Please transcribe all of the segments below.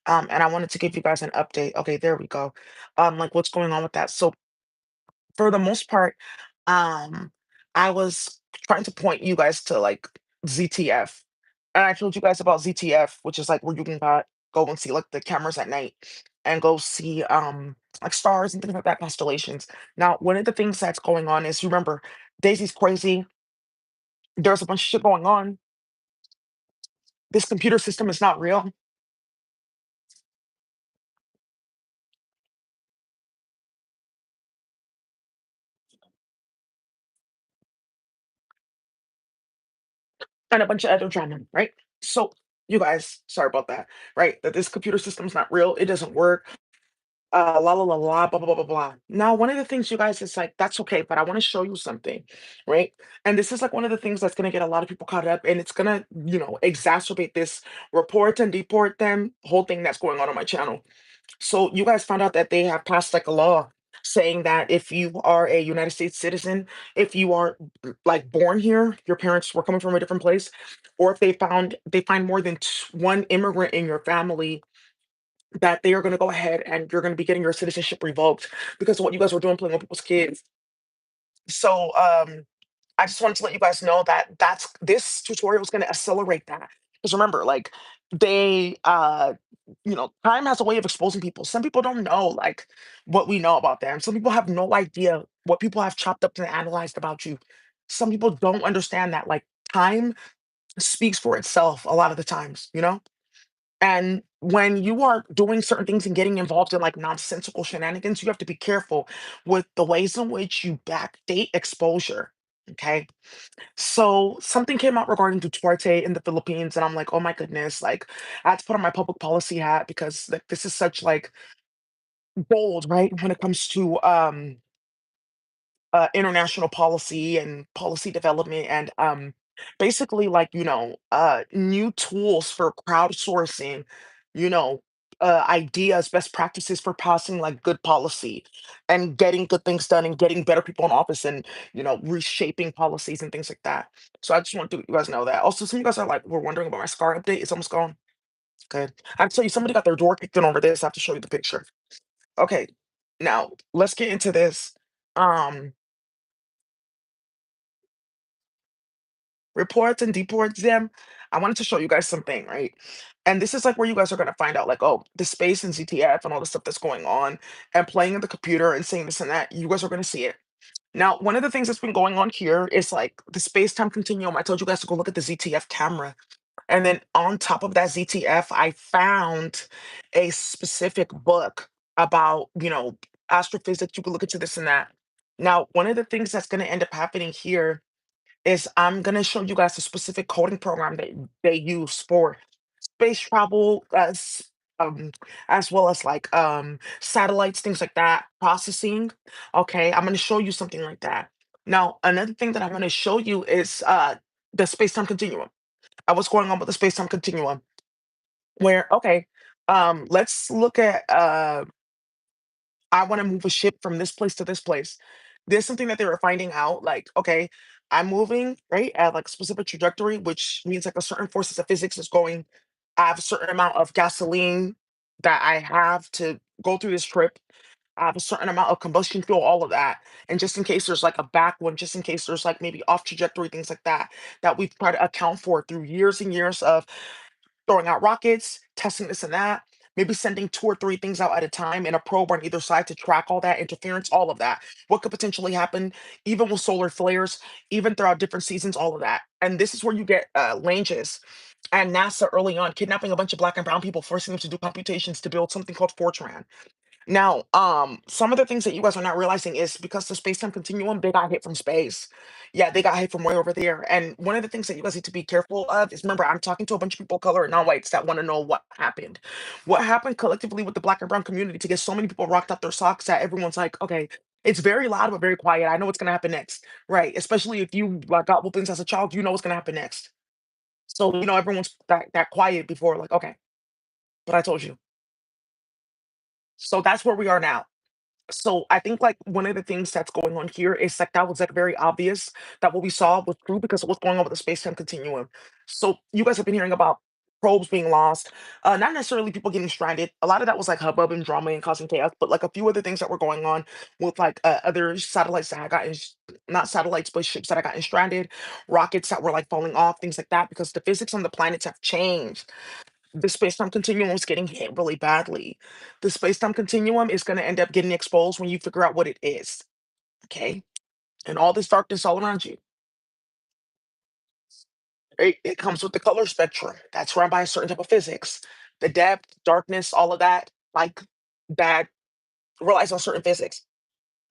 and I wanted to give you guys an update. Okay, there we go. Like what's going on with that. So for the most part, um, I was trying to point you guys to like ZTF. And I told you guys about ZTF, which is like where you can go and see like the cameras at night and go see like stars and things like that, constellations. Now, one of the things that's going on is you remember Daisy's crazy. There's a bunch of shit going on. This computer system is not real. And a bunch of other drama, right? So you guys, sorry about that, right? That this computer system's not real, it doesn't work. La la la la, blah blah blah blah blah. Now, one of the things you guys is like, that's okay, but I want to show you something, right? And this is like one of the things that's gonna get a lot of people caught up, and it's gonna, exacerbate this report and deport them whole thing that's going on my channel. So you guys found out that they have passed like a law saying that if you are a United States citizen, if you are like born here, your parents were coming from a different place, or if they find more than one immigrant in your family, that they are going to go ahead and you're going to be getting your citizenship revoked because of what you guys were doing playing with people's kids. So I just wanted to let you guys know that this tutorial is going to accelerate that. Because remember, like they time has a way of exposing people. Some people don't know like what we know about them. Some people have no idea what people have chopped up and analyzed about you. Some people don't understand that like time speaks for itself a lot of the times. And when you are doing certain things and getting involved in like nonsensical shenanigans, you have to be careful with the ways in which you backdate exposure. Okay. So something came out regarding Duterte in the Philippines, and I'm like, oh my goodness, like I had to put on my public policy hat because like this is such like bold, right? When it comes to international policy and policy development and basically like new tools for crowdsourcing, you know ideas, best practices for passing like good policy and getting good things done and getting better people in office and reshaping policies and things like that. So I just want to let you guys know that. Also, some of you guys are like, we're wondering about my scar update. It's almost gone. Good. I have to tell you, somebody got their door kicked in over this. I have to show you the picture. Okay, now let's get into this. um Reports and deports them, I wanted to show you guys something, right? And this is like where you guys are gonna find out, like, oh, the space and ZTF and all the stuff that's going on, and playing in the computer and saying this and that. You guys are gonna see it. Now, one of the things that's been going on here is like the space-time continuum. I told you guys to go look at the ZTF camera. And then on top of that ZTF, I found a specific book about, astrophysics. You can look into this and that. Now, one of the things that's gonna end up happening here is I'm gonna show you guys a specific coding program that they use for space travel, as well as like satellites, things like that, processing. Okay, I'm gonna show you something like that. Now, another thing that I'm gonna show you is the space-time continuum. What's going on with the space-time continuum? Where okay, let's look at I want to move a ship from this place to this place. There's something that they were finding out, like, okay, I'm moving, right, at like a specific trajectory, which means like a certain forces of physics is going. I have a certain amount of gasoline that I have to go through this trip. I have a certain amount of combustion fuel, all of that. And just in case there's like a back one, just in case there's like maybe off trajectory, things like that, that we've tried to account for through years and years of throwing out rockets, testing this and that, maybe sending two or three things out at a time in a probe on either side to track all that interference, all of that. What could potentially happen, even with solar flares, even throughout different seasons, all of that. And this is where you get Langes and NASA early on kidnapping a bunch of black and brown people, forcing them to do computations to build something called Fortran. Now, some of the things that you guys are not realizing is because the space-time continuum, they got hit from space. Yeah, they got hit from way over there. And one of the things that you guys need to be careful of is remember, I'm talking to a bunch of people of color and non-whites that want to know what happened. What happened collectively with the black and brown community to get so many people rocked out their socks that everyone's like, okay, it's very loud but very quiet. I know what's gonna happen next. Right. Especially if you like got whoopings as a child, you know what's gonna happen next. So everyone's that quiet before, like, okay, but I told you. So that's where we are now. So I think like one of the things that's going on here is like that was like very obvious that what we saw was true because of what's going on with the space-time continuum. So you guys have been hearing about. probes being lost, not necessarily people getting stranded. A lot of that was like hubbub and drama and causing chaos, but like a few other things that were going on with like other satellites that had gotten, not satellites, but ships that had gotten stranded, rockets that were like falling off, things like that, because the physics on the planets have changed. The space-time continuum is getting hit really badly. The space-time continuum is going to end up getting exposed when you figure out what it is. Okay. And all this darkness all around you, it comes with the color spectrum. That's run by a certain type of physics. The depth, darkness, all of that, like that relies on certain physics.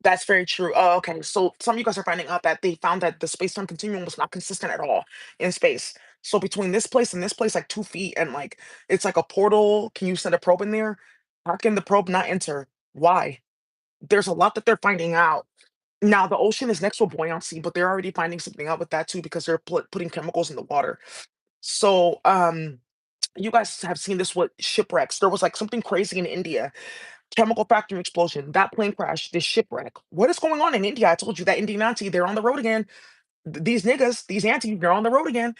That's very true. Oh, okay. So some of you guys are finding out that they found that the space-time continuum was not consistent at all in space. So between this place and this place, like 2 feet, and like it's like a portal. Can you send a probe in there? How can the probe not enter? Why? There's a lot that they're finding out. Now the ocean is next to a buoyancy, but they're already finding something out with that too because they're putting chemicals in the water. So you guys have seen this with shipwrecks. There was like something crazy in India, chemical factory explosion, that plane crash, this shipwreck. What is going on in India? I told you that Indian auntie, they're on the road again. These niggas, these aunties, they're on the road again.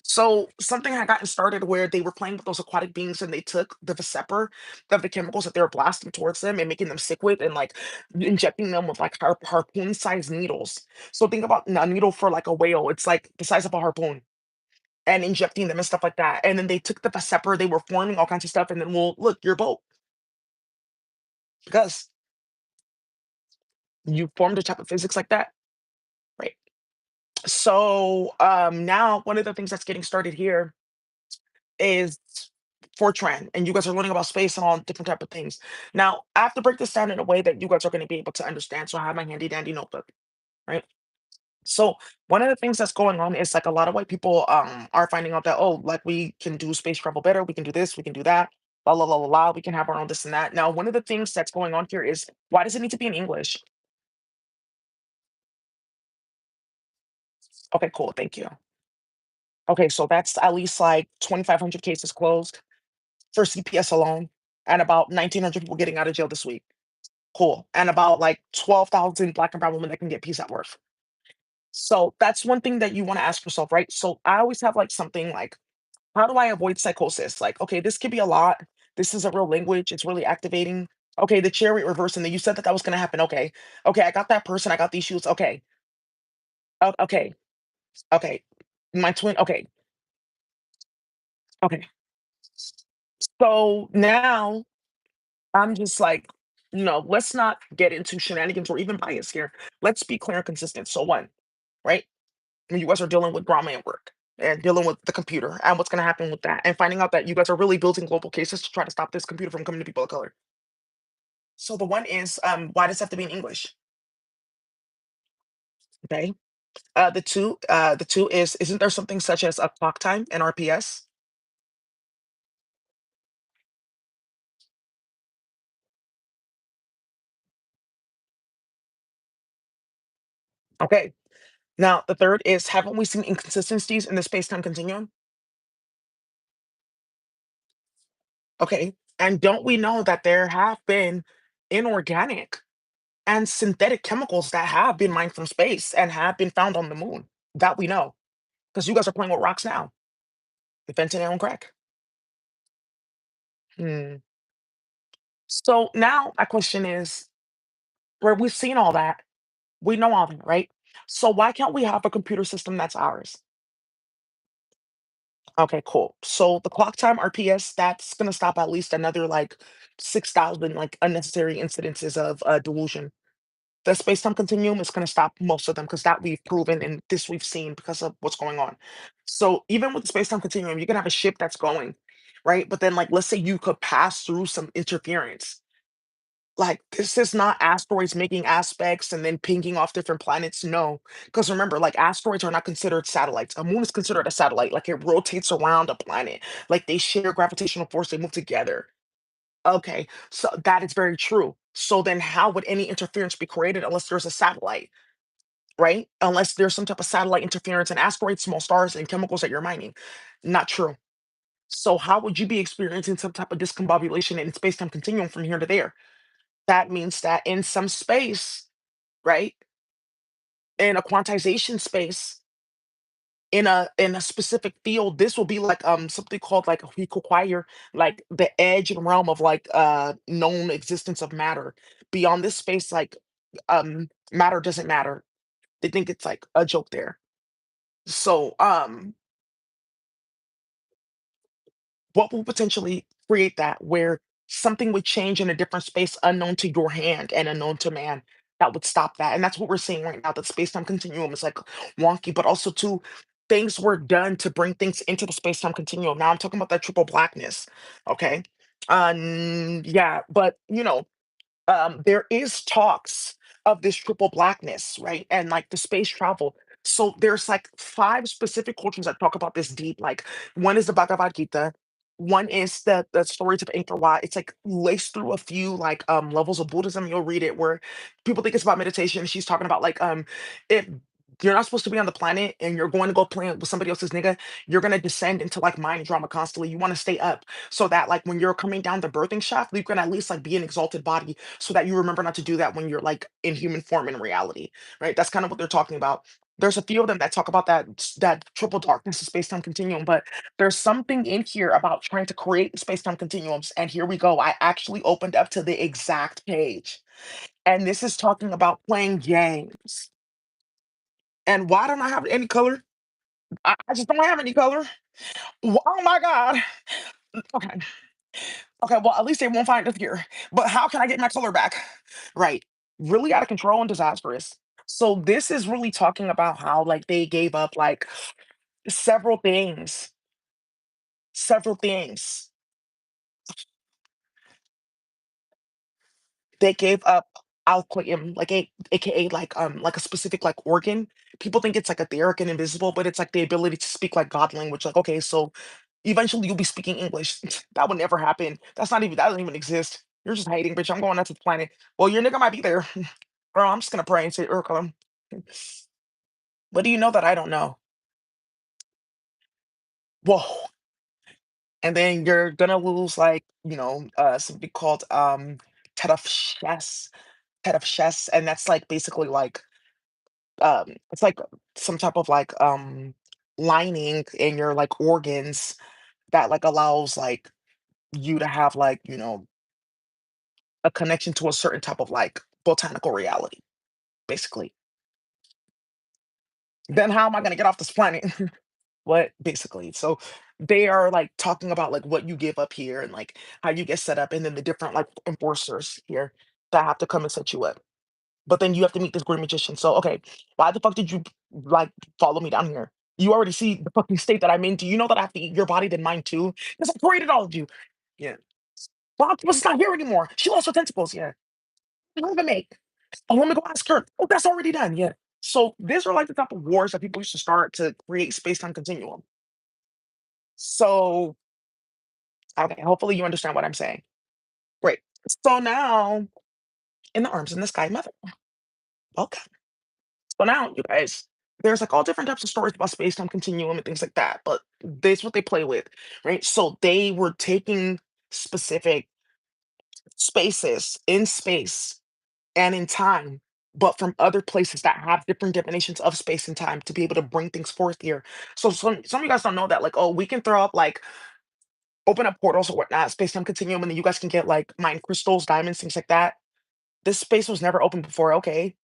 So something had gotten started where they were playing with those aquatic beings and they took the Vcepper of the chemicals that they were blasting towards them and making them sick with and like injecting them with like harpoon sized needles. So think about a needle for like a whale. It's like the size of a harpoon and injecting them and stuff like that. And then they took the Vcepper, they were forming all kinds of stuff. And then, well, look, your boat, because you formed a type of physics like that. Right. So now one of the things that's getting started here is Fortran, and you guys are learning about space and all different type of things. Now, I have to break this down in a way that you guys are going to be able to understand. So I have my handy dandy notebook, right? So one of the things that's going on is like a lot of white people are finding out that, oh, like we can do space travel better, we can do this, we can do that, blah blah blah blah blah. We can have our own this and that. Now, one of the things that's going on here is, why does it need to be in English? Okay, cool, thank you. Okay, so that's at least like 2,500 cases closed for CPS alone, and about 1,900 people getting out of jail this week. Cool. And about like 12,000 Black and brown women that can get peace at work. So that's one thing that you want to ask yourself, right? So I always have like something like, how do I avoid psychosis? Like, okay, this could be a lot. This is a real language. It's really activating. Okay, the chariot reverse, and then you said that that was going to happen. Okay, okay, I got that person. I got these shoes. Okay, okay, okay. My twin. Okay, okay. So now I'm just like, let's not get into shenanigans or even bias here. Let's be clear and consistent. So one, right? When you guys are dealing with drama at work and dealing with the computer and what's going to happen with that and finding out that you guys are really building global cases to try to stop this computer from coming to people of color. So the one is, why does it have to be in English? Okay. The two is, isn't there something such as a clock time and RPS? Okay. Now the third is, haven't we seen inconsistencies in the space-time continuum? Okay. And don't we know that there have been inorganic and synthetic chemicals that have been mined from space and have been found on the moon? That we know, because you guys are playing with rocks now. The fentanyl and crack. Hmm. So now my question is, where we've seen all that, we know all that, right? So why can't we have a computer system that's ours? Okay, cool. So the clock time RPS, that's gonna stop at least another like 6,000 like unnecessary incidences of delusion. The space-time continuum is gonna stop most of them because that we've proven and this we've seen because of what's going on. So even with the space-time continuum, you can have a ship that's going, right? But then like let's say you could pass through some interference. Like, this is not asteroids making aspects and then pinging off different planets, no. Because remember, like, asteroids are not considered satellites. A moon is considered a satellite, like, it rotates around a planet. Like, they share gravitational force, they move together. Okay, so that is very true. So then how would any interference be created unless there's a satellite, right? Unless there's some type of satellite interference and asteroids, small stars, and chemicals that you're mining. Not true. So how would you be experiencing some type of discombobulation in space-time continuum from here to there? That means that in some space, right, in a quantization space, in a specific field, this will be like something called like we require like the edge and realm of like known existence of matter. Beyond this space, like matter doesn't matter. They think it's like a joke there. So what will potentially create that where something would change in a different space unknown to your hand and unknown to man that would stop that? And that's what we're seeing right now. That space-time continuum is like wonky, but also too things were done to bring things into the space-time continuum. Now I'm talking about that triple blackness. Okay. Yeah, but there is talks of this triple blackness, right? And like the space travel. So there's like five specific cultures that talk about this deep. Like one is the Bhagavad Gita, one is the stories of Angkor Wat. It's like laced through a few like levels of Buddhism. You'll read it where people think it's about meditation. She's talking about like if you're not supposed to be on the planet and you're going to go play with somebody else's nigga, you're gonna descend into like mind drama constantly. You want to stay up so that like when you're coming down the birthing shaft, you can at least like be an exalted body so that you remember not to do that when you're like in human form in reality, right? That's kind of what they're talking about. There's a few of them that talk about that triple darkness of space-time continuum, but there's something in here about trying to create space-time continuums. And here we go. I actually opened up to the exact page. And this is talking about playing games. And why don't I have any color? I just don't have any color. Oh my God. Okay. Okay, well, at least they won't find us here. But how can I get my color back? Right. Really out of control and disastrous. So this is really talking about how like they gave up like several things, several things. They gave up alquim, like aka like a specific like organ. People think it's like etheric and invisible, but it's like the ability to speak like God language. Like, okay, so eventually you'll be speaking English. That would never happen. That doesn't even exist. You're just hiding, bitch. I'm going out to the planet. Well, your nigga might be there. Bro, I'm just gonna pray and say Urkel. What do you know that I don't know? Whoa. And then you're gonna lose like, something called Tet of chess, and that's like basically like it's like some type of like lining in your like organs that like allows like you to have like, a connection to a certain type of like botanical reality, basically. Then how am I gonna get off this planet? What basically. So they are like talking about like what you give up here and like how you get set up and then the different like enforcers here that have to come and set you up. But then you have to meet this great magician. So okay, why the fuck did you like follow me down here? You already see the fucking state that I'm in. Do you know that I have to eat your body then mine too? Because I created all of you. Yeah. Well, Octopus not here anymore. She lost her tentacles. Yeah. What do I make? Oh, let me go ask her. Oh, that's already done. Yeah. So these are like the type of wars that people used to start to create space-time continuum. So okay, hopefully you understand what I'm saying. Great. So now, in the arms in the sky, mother. Welcome. So now, you guys, there's like all different types of stories about space-time continuum and things like that, but that's what they play with, right? So they were taking specific spaces in space and in time, but from other places that have different definitions of space and time to be able to bring things forth here. So some of you guys don't know that, like, oh, we can throw up like open up portals or whatnot, space-time continuum, and then you guys can get like mine crystals, diamonds, things like that. This space was never open before. Okay,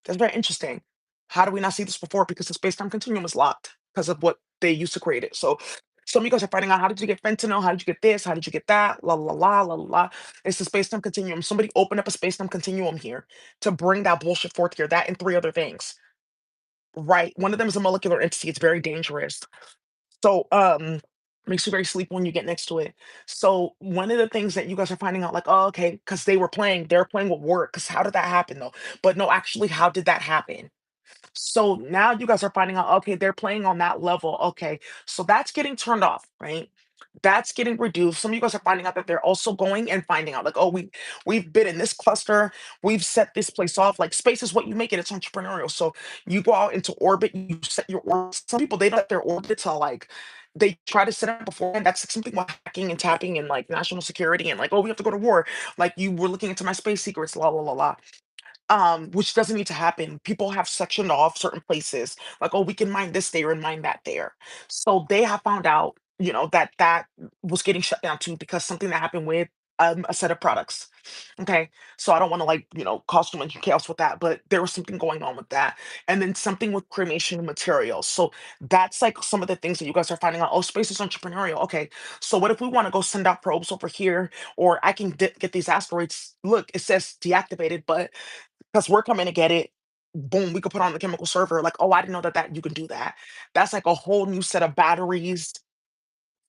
that's very interesting. How do we not see this before? Because the space-time continuum is locked because of what they used to create it. So some of you guys are finding out how did you get fentanyl? How did you get this? How did you get that? La la la la la. La. It's the space-time continuum. Somebody opened up a space-time continuum here to bring that bullshit forth here. That and three other things. Right. One of them is a molecular entity. It's very dangerous. So, makes you very sleepy when you get next to it. So one of the things that you guys are finding out, like, oh, okay, because they're playing with work. Because how did that happen though? But no, actually, how did that happen? So now you guys are finding out, okay, they're playing on that level. Okay, so that's getting turned off, right? That's getting reduced. Some of you guys are finding out that they're also going and finding out, like, oh, we've been in this cluster, we've set this place off. Like space is what you make it. It's entrepreneurial. So you go out into orbit, you set your orbit. Some people they don't let their orbit till like they try to set up beforehand. That's something with hacking and tapping and like national security and like, oh, we have to go to war. Like you were looking into my space secrets, la la la la. which doesn't need to happen. People have sectioned off certain places, like, oh, we can mine this there and mine that there. So they have found out, that that was getting shut down too because something that happened with a set of products. Okay, so I don't want to like cause too much chaos with that, but there was something going on with that, and then something with cremation materials. So that's like some of the things that you guys are finding out. Oh, space is entrepreneurial. Okay, so what if we want to go send out probes over here, or I can get these asteroids? Look, it says deactivated, but because we're coming to get it, boom, we could put on the chemical server. Like, oh, I didn't know that you can do that. That's like a whole new set of batteries,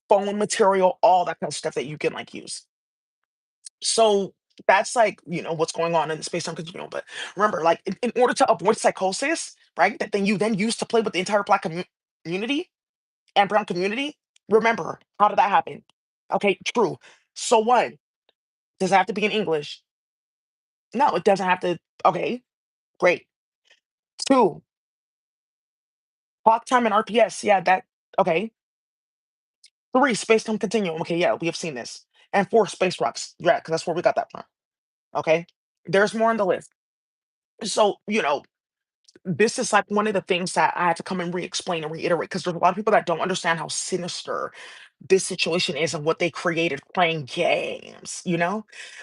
phone material, all that kind of stuff that you can like use. So that's like, what's going on in the space-time continuum. But remember, like in order to avoid psychosis, right? That then you then use to play with the entire community and brown community. Remember, how did that happen? Okay, true. So one, does it have to be in English? No, it doesn't have to. Okay, great. Two, clock time and RPS. Yeah, that okay. Three, space-time continuum. Okay, yeah, we have seen this. And four, space rocks. Yeah, because that's where we got that from. Okay. There's more on the list. So, this is like one of the things that I had to come and re-explain and reiterate because there's a lot of people that don't understand how sinister this situation is and what they created playing games.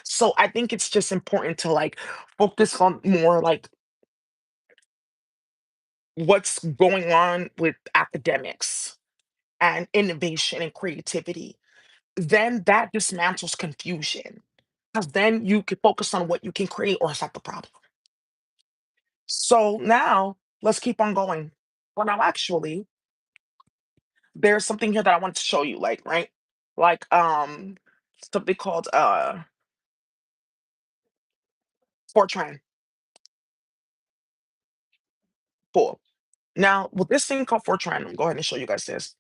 So I think it's just important to like focus on more like what's going on with academics and innovation and creativity. Then that dismantles confusion because then you can focus on what you can create or solve the problem. So now let's keep on going. Well, now actually, there's something here that I want to show you, like, right? Like, something called Fortran. Cool. Now, with this thing called Fortran, go ahead and show you guys this.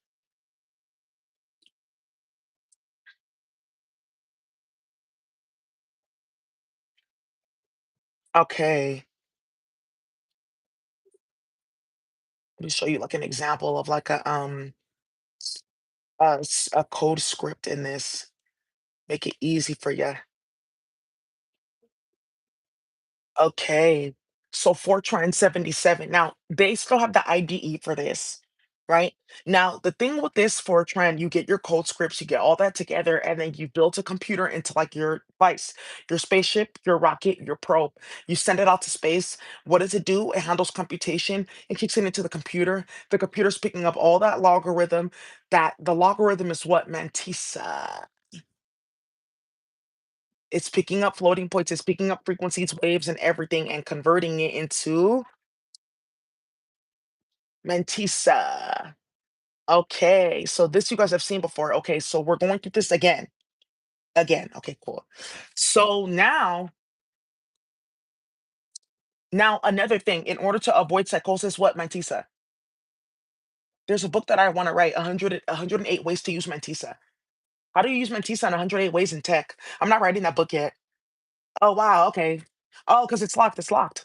Okay. Let me show you like an example of like a code script in this. Make it easy for you. Okay. So Fortran 77. Now, they still have the IDE for this, right? Now, the thing with this Fortran, you get your code scripts, you get all that together, and then you build a computer into like your device, your spaceship, your rocket, your probe. You send it out to space. What does it do? It handles computation and kicks it into the computer. The computer's picking up all that logarithm. That the logarithm is what? Mantissa. It's picking up floating points, it's picking up frequencies, waves, and everything and converting it into mantissa. Okay, so this you guys have seen before. Okay, so we're going through this again. Again. Okay, cool. So now another thing, in order to avoid psychosis, what mantissa? There's a book that I want to write, 108 ways to use mantissa. How do you use mantissa in 108 ways in tech? I'm not writing that book yet. Oh, wow, okay. Oh, because it's locked,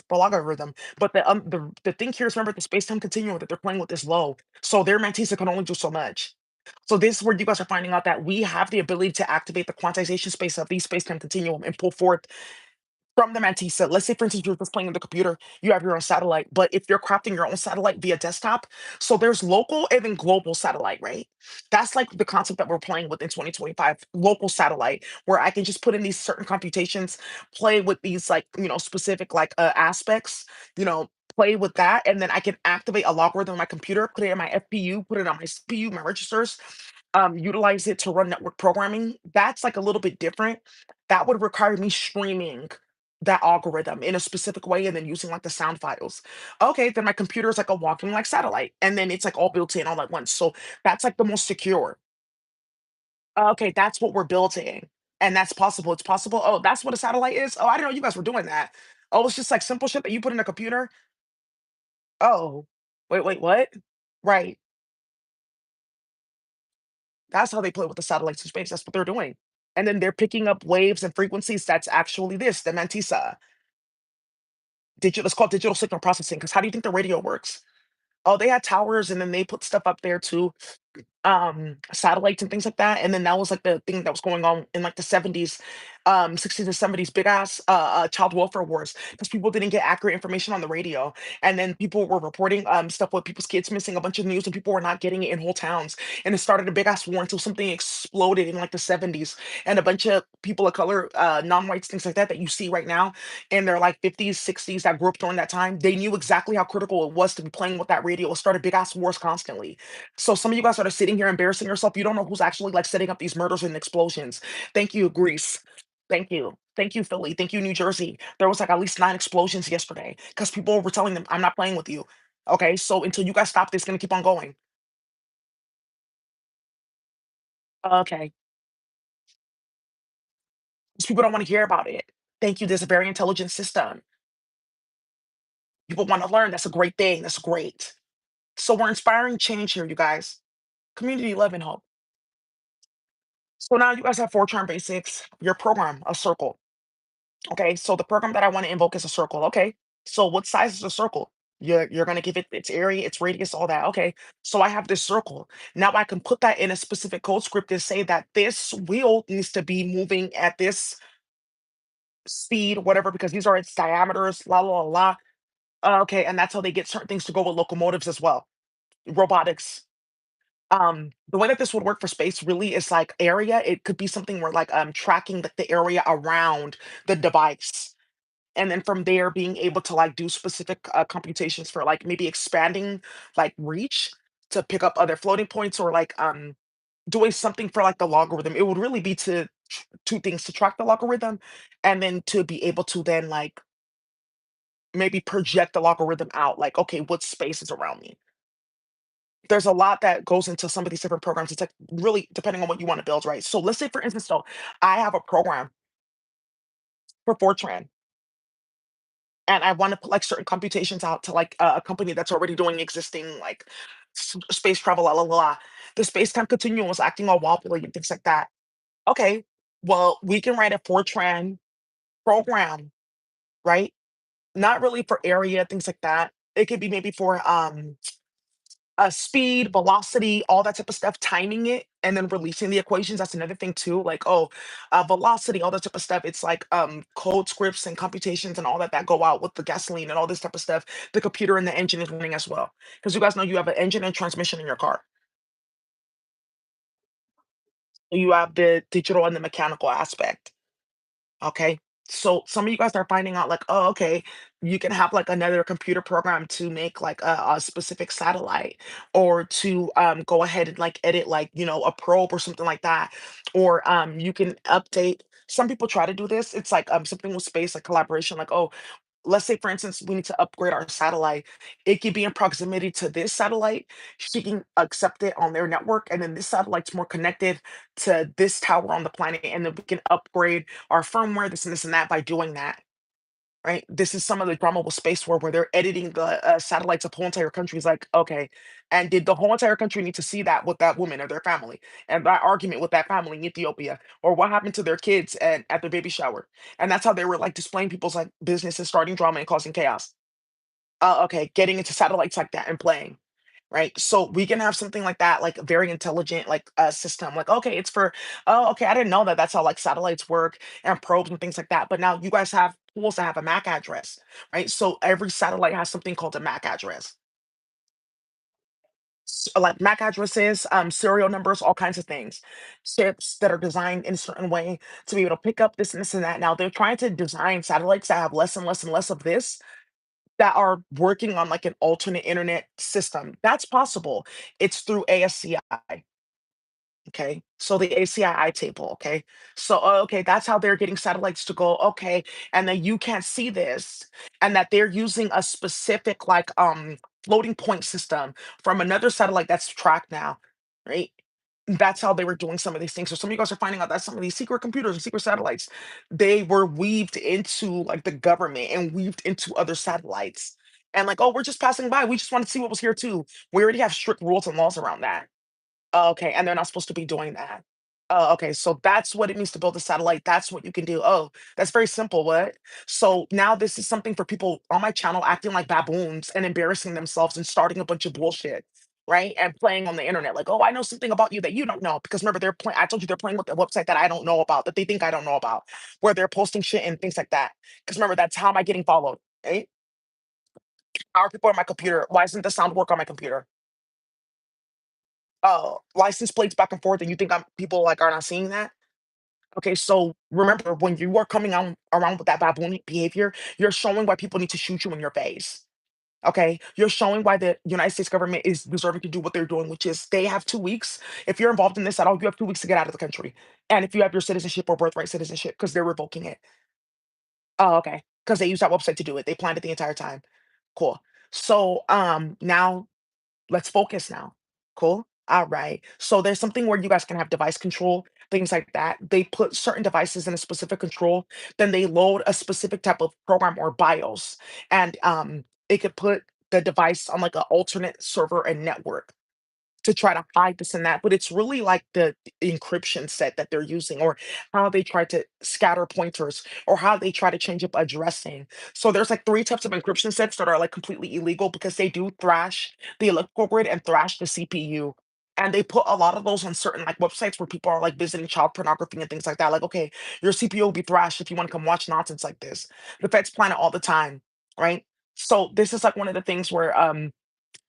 the logarithm. But the thing here is remember the space-time continuum that they're playing with is low. So their mantissa can only do so much. So this is where you guys are finding out that we have the ability to activate the quantization space of these space-time continuum and pull forth from the mantissa. Let's say, for instance, you're just playing on the computer, you have your own satellite. But if you're crafting your own satellite via desktop, so there's local and then global satellite, right? That's like the concept that we're playing with in 2025, local satellite, where I can just put in these certain computations, play with these like, specific like aspects, play with that, and then I can activate a logarithm on my computer, put it in my FPU, put it on my CPU, my registers, utilize it to run network programming. That's like a little bit different. That would require me streaming that algorithm in a specific way and then using like the sound files. Okay, then my computer is like a walking like satellite, and then it's like all built in all at once. So that's like the most secure. Okay, that's what we're building. And that's possible. It's possible. Oh, that's what a satellite is. Oh, I didn't know you guys were doing that. Oh, it's just like simple shit that you put in a computer. Oh, wait, what? Right. That's how they play with the satellites in space. That's what they're doing. And then they're picking up waves and frequencies. That's actually this, the mantissa. Digital, it's called digital signal processing. Because how do you think the radio works? Oh, they had towers and then they put stuff up there too, satellites and things like that. And then that was like the thing that was going on in like the 70s. 60s and 70s big ass child welfare wars because people didn't get accurate information on the radio, and then people were reporting stuff with people's kids missing, a bunch of news, and people were not getting it in whole towns, and it started a big ass war until something exploded in like the 70s, and a bunch of people of color, non-whites, things like that that you see right now in their like 50s, 60s that grew up during that time, they knew exactly how critical it was to be playing with that radio. It started big ass wars constantly. So some of you guys that are sitting here embarrassing yourself, you don't know who's actually like setting up these murders and explosions. Thank you, Greece. Thank you. Thank you, Philly. Thank you, New Jersey. There was like at least 9 explosions yesterday because people were telling them, I'm not playing with you. Okay, so until you guys stop this, it's gonna keep on going. Okay. 'Cause people don't want to hear about it. Thank you. There's a very intelligent system. People want to learn. That's a great thing. That's great. So we're inspiring change here, you guys. Community love and hope. So now you guys have Fortran basics, your program, a circle. Okay, so the program that I want to invoke is a circle. Okay, so what size is a circle? You're gonna give it its area, its radius, all that. Okay, so I have this circle. Now I can put that in a specific code script and say that this wheel needs to be moving at this speed, whatever, because these are its diameters, la la la la. Okay, and that's how they get certain things to go with locomotives as well, robotics. The way that this would work for space really is like area. It could be something where like tracking the area around the device, and then from there being able to like do specific computations for like maybe expanding like reach to pick up other floating points, or like doing something for like the logarithm. It would really be to two things: to track the logarithm, and then to be able to then like maybe project the logarithm out, like, okay, what space is around me. There's a lot that goes into some of these different programs. It's like really depending on what you want to build, right? So let's say, for instance, though, I have a program for Fortran, and I want to put like certain computations out to like a company that's already doing existing like space travel, la la la. La. The space time continuum was acting all wobbly and things like that. Okay, well, we can write a Fortran program, right? Not really for area, things like that. It could be maybe for speed, velocity, all that type of stuff, timing it, and then releasing the equations. That's another thing too. Like, oh, velocity, all that type of stuff. It's like code scripts and computations and all that that go out with the gasoline and all this type of stuff. The computer and the engine is running as well. Because you guys know you have an engine and transmission in your car. You have the digital and the mechanical aspect. Okay. So some of you guys are finding out like, oh, okay, you can have like another computer program to make like a specific satellite, or to go ahead and like edit like, a probe or something like that. Or you can update. Some people try to do this. It's like something with space, like collaboration, like, oh, let's say for instance we need to upgrade our satellite. It could be in proximity to this satellite. She can accept it on their network, and then this satellite's more connected to this tower on the planet, and then we can upgrade our firmware, this and this and that, by doing that. Right, this is some of the drama with space war where they're editing the satellites of whole entire countries. Like, okay, and did the whole entire country need to see that with that woman or their family, and that argument with that family in Ethiopia, or what happened to their kids and at their baby shower? And that's how they were like displaying people's like businesses, starting drama and causing chaos. Okay, getting into satellites like that and playing. Right, so we can have something like that, like a very intelligent like system. Like, okay, it's for, oh, okay, I didn't know that that's how like satellites work and probes and things like that. But now you guys have tools that have a MAC address, right? So every satellite has something called a MAC address. Like MAC addresses, serial numbers, all kinds of things. Chips that are designed in a certain way to be able to pick up this and this and that. Now they're trying to design satellites that have less and less and less of this, that are working on like an alternate internet system. That's possible. It's through ASCI. Okay. So the ACII table. Okay. So, okay, that's how they're getting satellites to go. Okay. And then you can't see this. And that they're using a specific like floating point system from another satellite that's tracked now. Right. That's how they were doing some of these things. So some of you guys are finding out that some of these secret computers and secret satellites, they were weaved into like the government and weaved into other satellites. And like, oh, we're just passing by. We just want to see what was here too. We already have strict rules and laws around that. Oh, okay, and they're not supposed to be doing that. Oh, okay, so that's what it means to build a satellite. That's what you can do. Oh, that's very simple. What? So now this is something for people on my channel acting like baboons and embarrassing themselves and starting a bunch of bullshit. right? And playing on the internet, like, oh, I know something about you that you don't know. Because remember, they're playing, I told you they're playing with the website that I don't know about, that they think I don't know about, where they're posting shit and things like that. Because remember, that's how am I getting followed, right? How are people on my computer? Why doesn't the sound work on my computer? License plates back and forth, and you think people like are not seeing that? Okay, so remember when you are coming on around with that baboon behavior, you're showing why people need to shoot you in your face. Okay, you're showing why the United States government is deserving to do what they're doing, which is they have 2 weeks. If you're involved in this at all, you have 2 weeks to get out of the country. And if you have your citizenship or birthright citizenship, because they're revoking it. Oh, okay. Because they use that website to do it. They planned it the entire time. Cool. So now let's focus now. Cool. All right. So there's something where you guys can have device control, things like that. They put certain devices in a specific control, then they load a specific type of program or BIOS, and it could put the device on like an alternate server and network to try to hide this and that, but it's really like the encryption set that they're using, or how they try to scatter pointers, or how they try to change up addressing. So there's like three types of encryption sets that are like completely illegal because they do thrash the electrical grid and thrash the CPU. And they put a lot of those on certain like websites where people are like visiting child pornography and things like that. Like, okay, your CPU will be thrashed if you want to come watch nonsense like this. The feds plan it all the time, right? So this is like one of the things where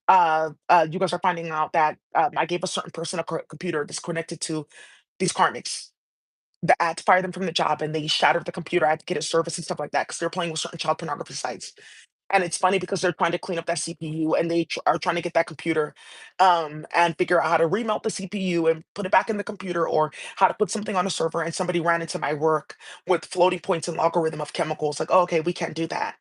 you guys are finding out that I gave a certain person a computer that's connected to these karmics. I had to fire them from the job, and they shattered the computer. I had to get it service and stuff like that because they're playing with certain child pornography sites. And it's funny because they're trying to clean up that CPU, and they are trying to get that computer and figure out how to remelt the CPU and put it back in the computer, or how to put something on a server. And somebody ran into my work with floating points and logarithm of chemicals. Like, oh, okay, we can't do that.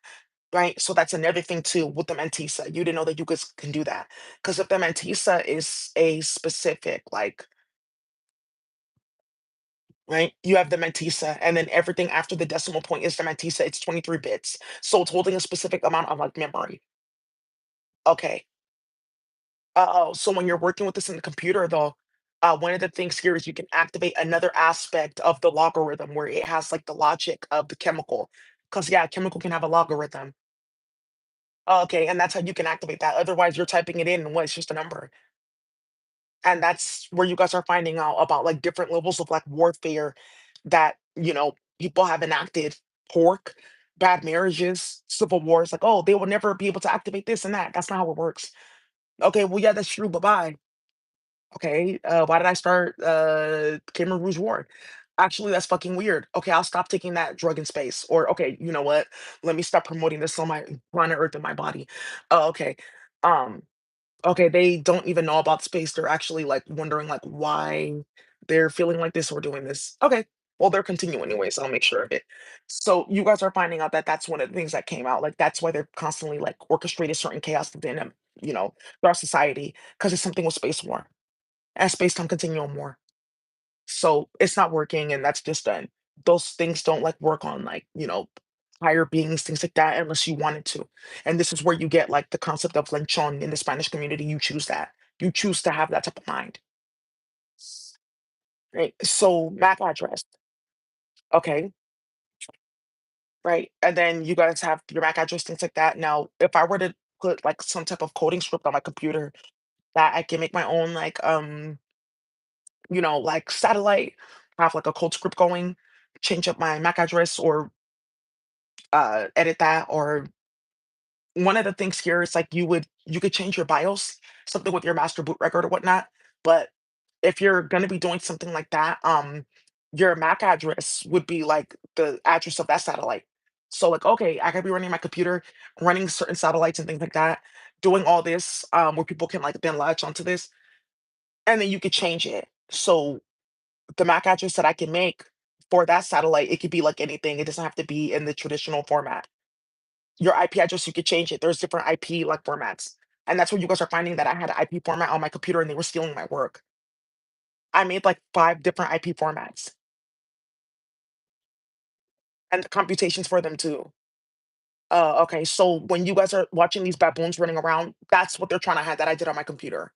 Right, so that's another thing too with the mantissa. You didn't know that you guys can do that because if the mantissa is a specific, like, right, you have the mantissa, and then everything after the decimal point is the mantissa. It's 23 bits, so it's holding a specific amount of like memory. Okay. So when you're working with this in the computer, though, one of the things here is you can activate another aspect of the logarithm where it has like the logic of the chemical. Because yeah, a chemical can have a logarithm. Okay, and that's how you can activate that. Otherwise, you're typing it in and what? It's just a number. And that's where you guys are finding out about like different levels of like warfare that people have enacted. Pork, bad marriages, civil wars. Like, oh, they will never be able to activate this and that. That's not how it works. Okay, well, yeah, that's true. Bye bye. Okay, why did I start Khmer Rouge War? Actually, that's fucking weird. Okay, I'll stop taking that drug in space. Or okay, you know what? Let me stop promoting this on my planet Earth in my body. Oh, okay. Um, Okay, they don't even know about space. They're actually like wondering like why they're feeling like this or doing this. Okay. Well, they're continuing anyway, so I'll make sure of it. So you guys are finding out that that's one of the things that came out. Like that's why they're constantly like orchestrating certain chaos within them, throughout society, because it's something with space war and space time continuum war. So it's not working, and that's just done. Those things don't like work on like, higher beings, things like that, unless you wanted to. And this is where you get like the concept of lechon in the Spanish community. You choose that. You choose to have that type of mind. Right. So MAC address. Okay. Right. And then you guys have your MAC address, things like that. Now, if I were to put like some type of coding script on my computer that I can make my own like like satellite, have like a code script going, change up my MAC address, or edit that, or one of the things here is like you could change your BIOS, something with your master boot record or whatnot. But if you're gonna be doing something like that, your MAC address would be like the address of that satellite. So like, okay, I could be running my computer, running certain satellites and things like that, doing all this, where people can like then latch onto this, and then you could change it. So the MAC address that I can make for that satellite, it could be like anything. It doesn't have to be in the traditional format. Your IP address, you could change it. There's different IP like formats. And that's where you guys are finding that I had an IP format on my computer and they were stealing my work. I made like 5 different IP formats and the computations for them too. Okay. So when you guys are watching these baboons running around, that's what they're trying to hide that I did on my computer.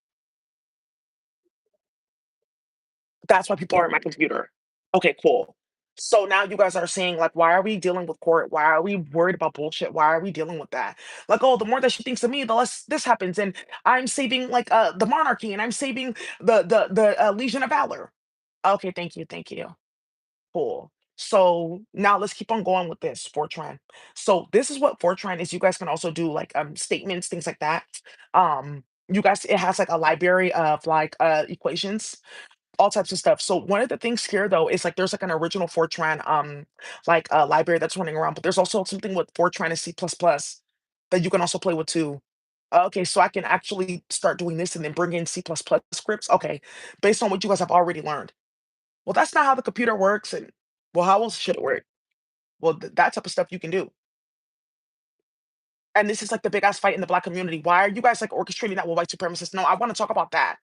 That's why people are on my computer. Okay, cool. So now you guys are saying, like, why are we dealing with court? Why are we worried about bullshit? Why are we dealing with that? Like, oh, the more that she thinks of me, the less this happens. And I'm saving like the monarchy and I'm saving the Legion of Valor. Okay, thank you, thank you. Cool. So now let's keep on going with this Fortran. So this is what Fortran is. You guys can also do like statements, things like that. You guys, it has like a library of like equations, all types of stuff. So one of the things here though is like there's like an original Fortran like a library that's running around, but there's also something with Fortran and C++ that you can also play with too. Okay, so I can actually start doing this and then bring in C++ scripts. Okay, based on what you guys have already learned. Well, that's not how the computer works, and well, how else should it work? Well, that type of stuff you can do. And this is like the big ass fight in the black community. Why are you guys like orchestrating that with white supremacists? No, I want to talk about that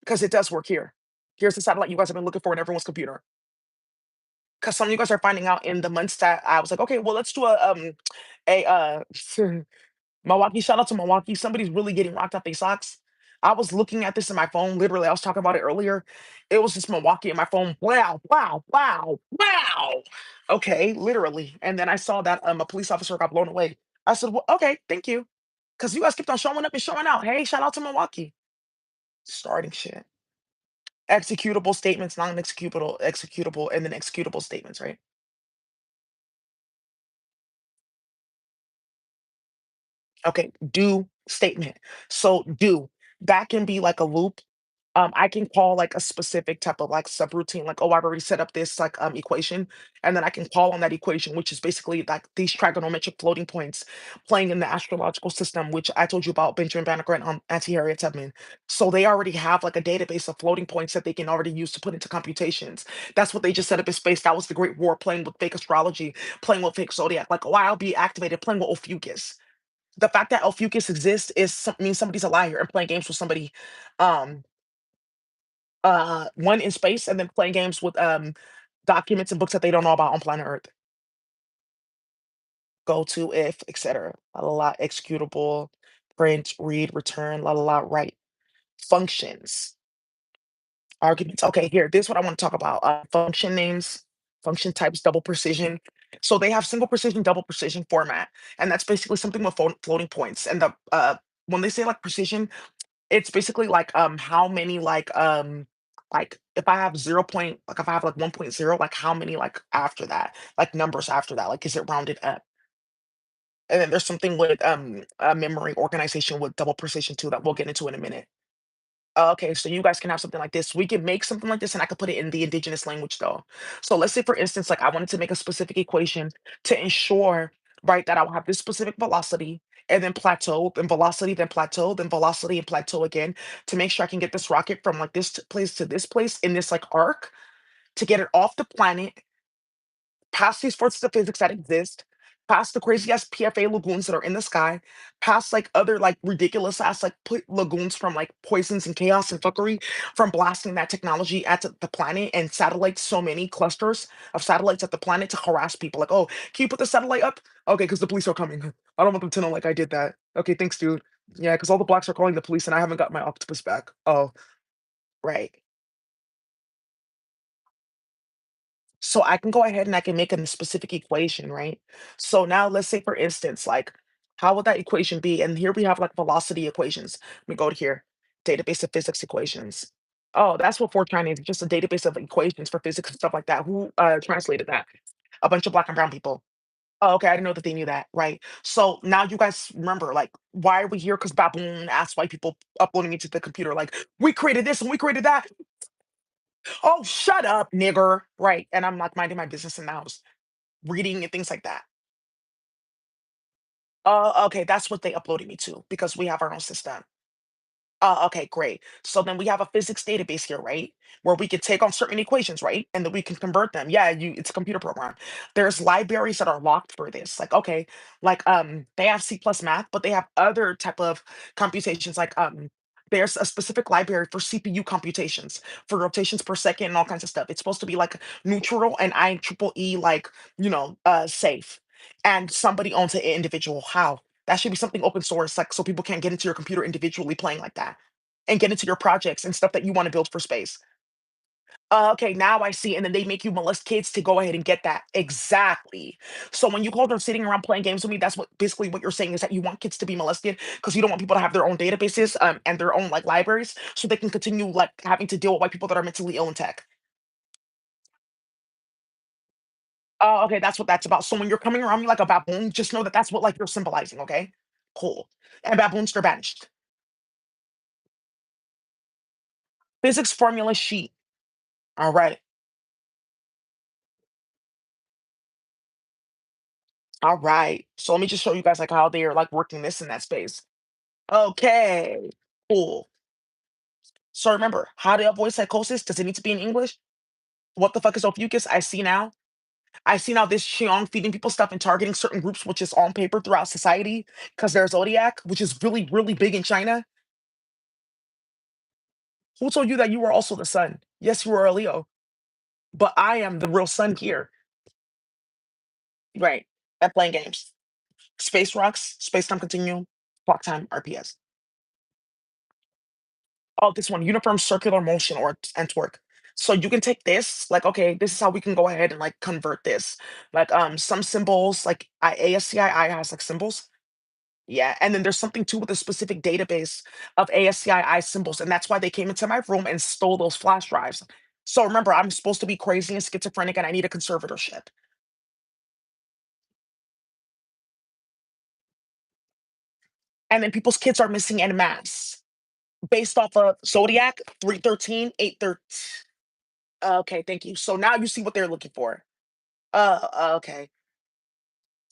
because it does work here. Here's the satellite you guys have been looking for in everyone's computer. Because some of you guys are finding out in the months that I was like, okay, well, let's do a Milwaukee. Shout out to Milwaukee. Somebody's really getting rocked out their socks. I was looking at this in my phone. Literally, I was talking about it earlier. It was just Milwaukee in my phone. Wow, wow, wow, wow. Okay, literally. And then I saw that a police officer got blown away. I said, well, okay, thank you. Because you guys kept on showing up and showing out. Hey, shout out to Milwaukee. Starting shit. Executable statements, non-executable, executable, and then executable statements, right? Okay, do statement. So do that can be like a loop. I can call like a specific type of like subroutine, like, oh, I've already set up this like equation, and then I can call on that equation, which is basically like these trigonometric floating points playing in the astrological system, which I told you about Benjamin Banneker and Auntie Harriet Tubman. So they already have like a database of floating points that they can already use to put into computations. That's what they just set up in space. That was the Great War, playing with fake astrology, playing with fake zodiac, like, oh, I'll be activated, playing with Ophiuchus. The fact that Ophiuchus exists is means somebody's a liar and playing games with somebody, um, one in space and then playing games with documents and books that they don't know about on planet Earth. Go to if, etc. La la la, executable, print, read, return, la la la, write. Functions, arguments. Okay, here, this is what I want to talk about. Function names, function types, double precision. So they have single precision, double precision format, and that's basically something with floating points. And the when they say like precision, it's basically how many like if I have 0 point like if I have like 1.0, like how many like after that, like numbers after that, like is it rounded up? And then there's something with memory organization with double precision too that we'll get into in a minute. Okay, so you guys can have something like this. We can make something like this and I could put it in the indigenous language though. So let's say for instance, like I wanted to make a specific equation to ensure, right, that I will have this specific velocity and then plateau, then plateau, then velocity and plateau again to make sure I can get this rocket from like this place to this place in this like arc to get it off the planet past these forces of physics that exist, past the crazy ass PFA lagoons that are in the sky, past like other like ridiculous ass like lagoons from like poisons and chaos and fuckery from blasting that technology at the planet and satellites, so many clusters of satellites at the planet to harass people. Like, oh, can you put the satellite up? Okay, because the police are coming. I don't want them to know like I did that. Okay, thanks, dude. Yeah, because all the blacks are calling the police and I haven't got my octopus back. Oh, right. So I can go ahead and I can make a specific equation, right? So now let's say for instance, like how would that equation be? And here we have like velocity equations. Let me go to here, database of physics equations. Oh, that's what Fortran is, just a database of equations for physics and stuff like that. Who translated that? A bunch of black and brown people. Oh, okay, I didn't know that they knew that, right? So now you guys remember, like, why are we here? Because Baboon asked white people uploading it to the computer, like, we created this and we created that. Oh, shut up, nigger. Right. And I'm like minding my business in the house, reading and things like that. Okay, that's what they uploaded me to because we have our own system. Okay, great. So then we have a physics database here, right? Where we could take on certain equations, right? And then we can convert them. Yeah, it's a computer program. There's libraries that are locked for this. Like, okay, like they have C plus math, but they have other type of computations. Like there's a specific library for CPU computations, for rotations per second and all kinds of stuff. It's supposed to be like neutral and IEEE like, safe. And somebody owns it individual. How? That should be something open source, like so people can't get into your computer individually playing like that and get into your projects and stuff that you want to build for space. Okay, now I see, and then they make you molest kids to go ahead and get that. Exactly. So when you call them sitting around playing games with me, that's what basically what you're saying is that you want kids to be molested because you don't want people to have their own databases and their own like libraries so they can continue like having to deal with white people that are mentally ill in tech. Oh, okay, that's what that's about. So when you're coming around me like a baboon, just know that that's what like you're symbolizing, okay? Cool. And baboons, they're banished. Physics formula sheet. All right. All right. So let me just show you guys like how they're like working this in that space. Okay. Cool. So remember, how to avoid psychosis? Does it need to be in English? What the fuck is Ophiuchus? I see now. I see now this Xiong feeding people stuff and targeting certain groups, which is on paper throughout society, because there's Zodiac, which is really, really big in China. Who told you that you were also the sun? Yes, you were a Leo, but I am the real sun here. Right. At playing games. Space rocks, space time continuum, clock time, RPS. Oh, this one, uniform circular motion or and torque. So you can take this, like, okay, this is how we can go ahead and like convert this. Like some symbols, like ASCII has like symbols. Yeah, and then there's something too with a specific database of ASCII symbols, and that's why they came into my room and stole those flash drives. So remember, I'm supposed to be crazy and schizophrenic, and I need a conservatorship. And then people's kids are missing en masse based off of Zodiac 313 813. Okay, thank you. So now you see what they're looking for. Okay,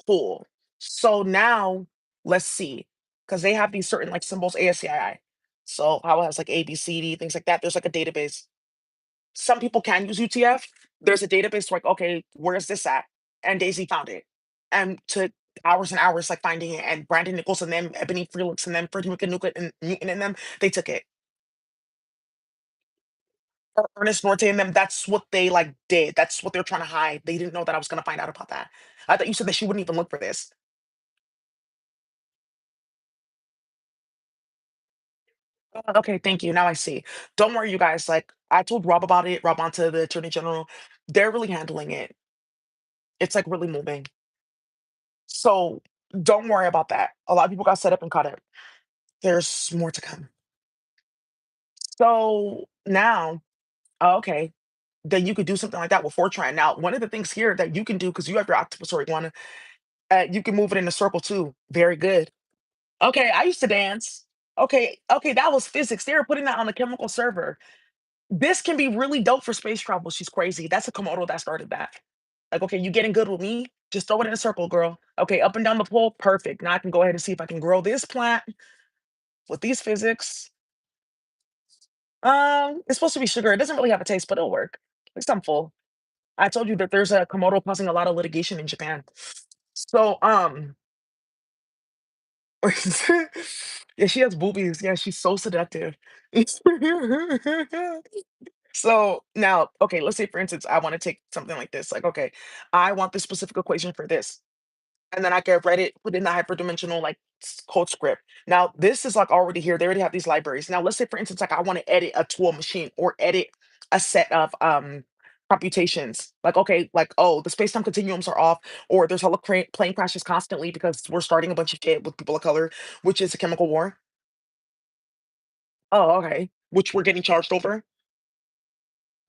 cool. So now let's see, because they have these certain like symbols ASCII. So how it has like A, B, C, D, things like that. There's like a database. Some people can use UTF. There's a database like, okay, where's this at? And Daisy found it. And took hours and hours like finding it. And Brandon Nichols and them, Ebony Felix and them, Freddie McNuket and Newton and them, they took it. Or Ernest Norte and them, that's what they like did. That's what they're trying to hide. They didn't know that I was gonna find out about that. I thought you said that she wouldn't even look for this. Okay, thank you. Now I see. Don't worry, you guys. Like I told Rob about it, Rob onto the Attorney General. They're really handling it. It's like really moving. So don't worry about that. A lot of people got set up and caught it. There's more to come. So now, okay, then you could do something like that with Fortran. Now, one of the things here that you can do, because you have your octopus iguana, you can move it in a circle too. Very good. Okay, I used to dance. Okay, okay, that was physics. They were putting that on the chemical server. This can be really dope for space travel. She's crazy. That's a Komodo that started that. Like, okay, you getting good with me? Just throw it in a circle, girl. Okay, up and down the pole, perfect. Now I can go ahead and see if I can grow this plant with these physics. It's supposed to be sugar. It doesn't really have a taste, but it'll work. At least I'm full. I told you that there's a Komodo causing a lot of litigation in Japan. So, yeah, she has boobies. Yeah, she's so seductive. So now, okay, let's say for instance, I want to take something like this. Like, okay, I want this specific equation for this. And then I can write it, put in the hyperdimensional like code script. Now, this is like already here. They already have these libraries. Now, let's say for instance, like I want to edit a tool machine or edit a set of computations. Like, okay, like, oh, the space-time continuums are off, or there's plane crashes constantly because we're starting a bunch of shit with people of color, which is a chemical war. Oh, okay. Which we're getting charged over.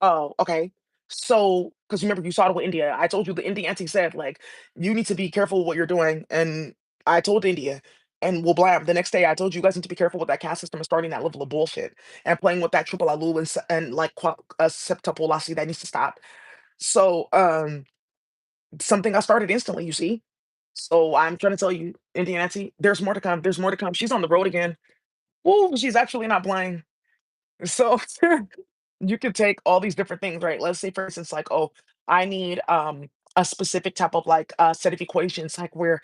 Oh, okay. So, because remember, you saw it with India. I told you the Indian auntie said, like, you need to be careful with what you're doing. And I told India, and well, blam, the next day I told you guys need to be careful with that caste system and starting that level of bullshit and playing with that triple alul and like septuple lassi that needs to stop. So, something I started instantly, you see? So I'm trying to tell you, Indian auntie, there's more to come. There's more to come. She's on the road again. Woo, she's actually not playing. So you could take all these different things, right? Let's say, for instance, like, oh, I need a specific type of like set of equations, like where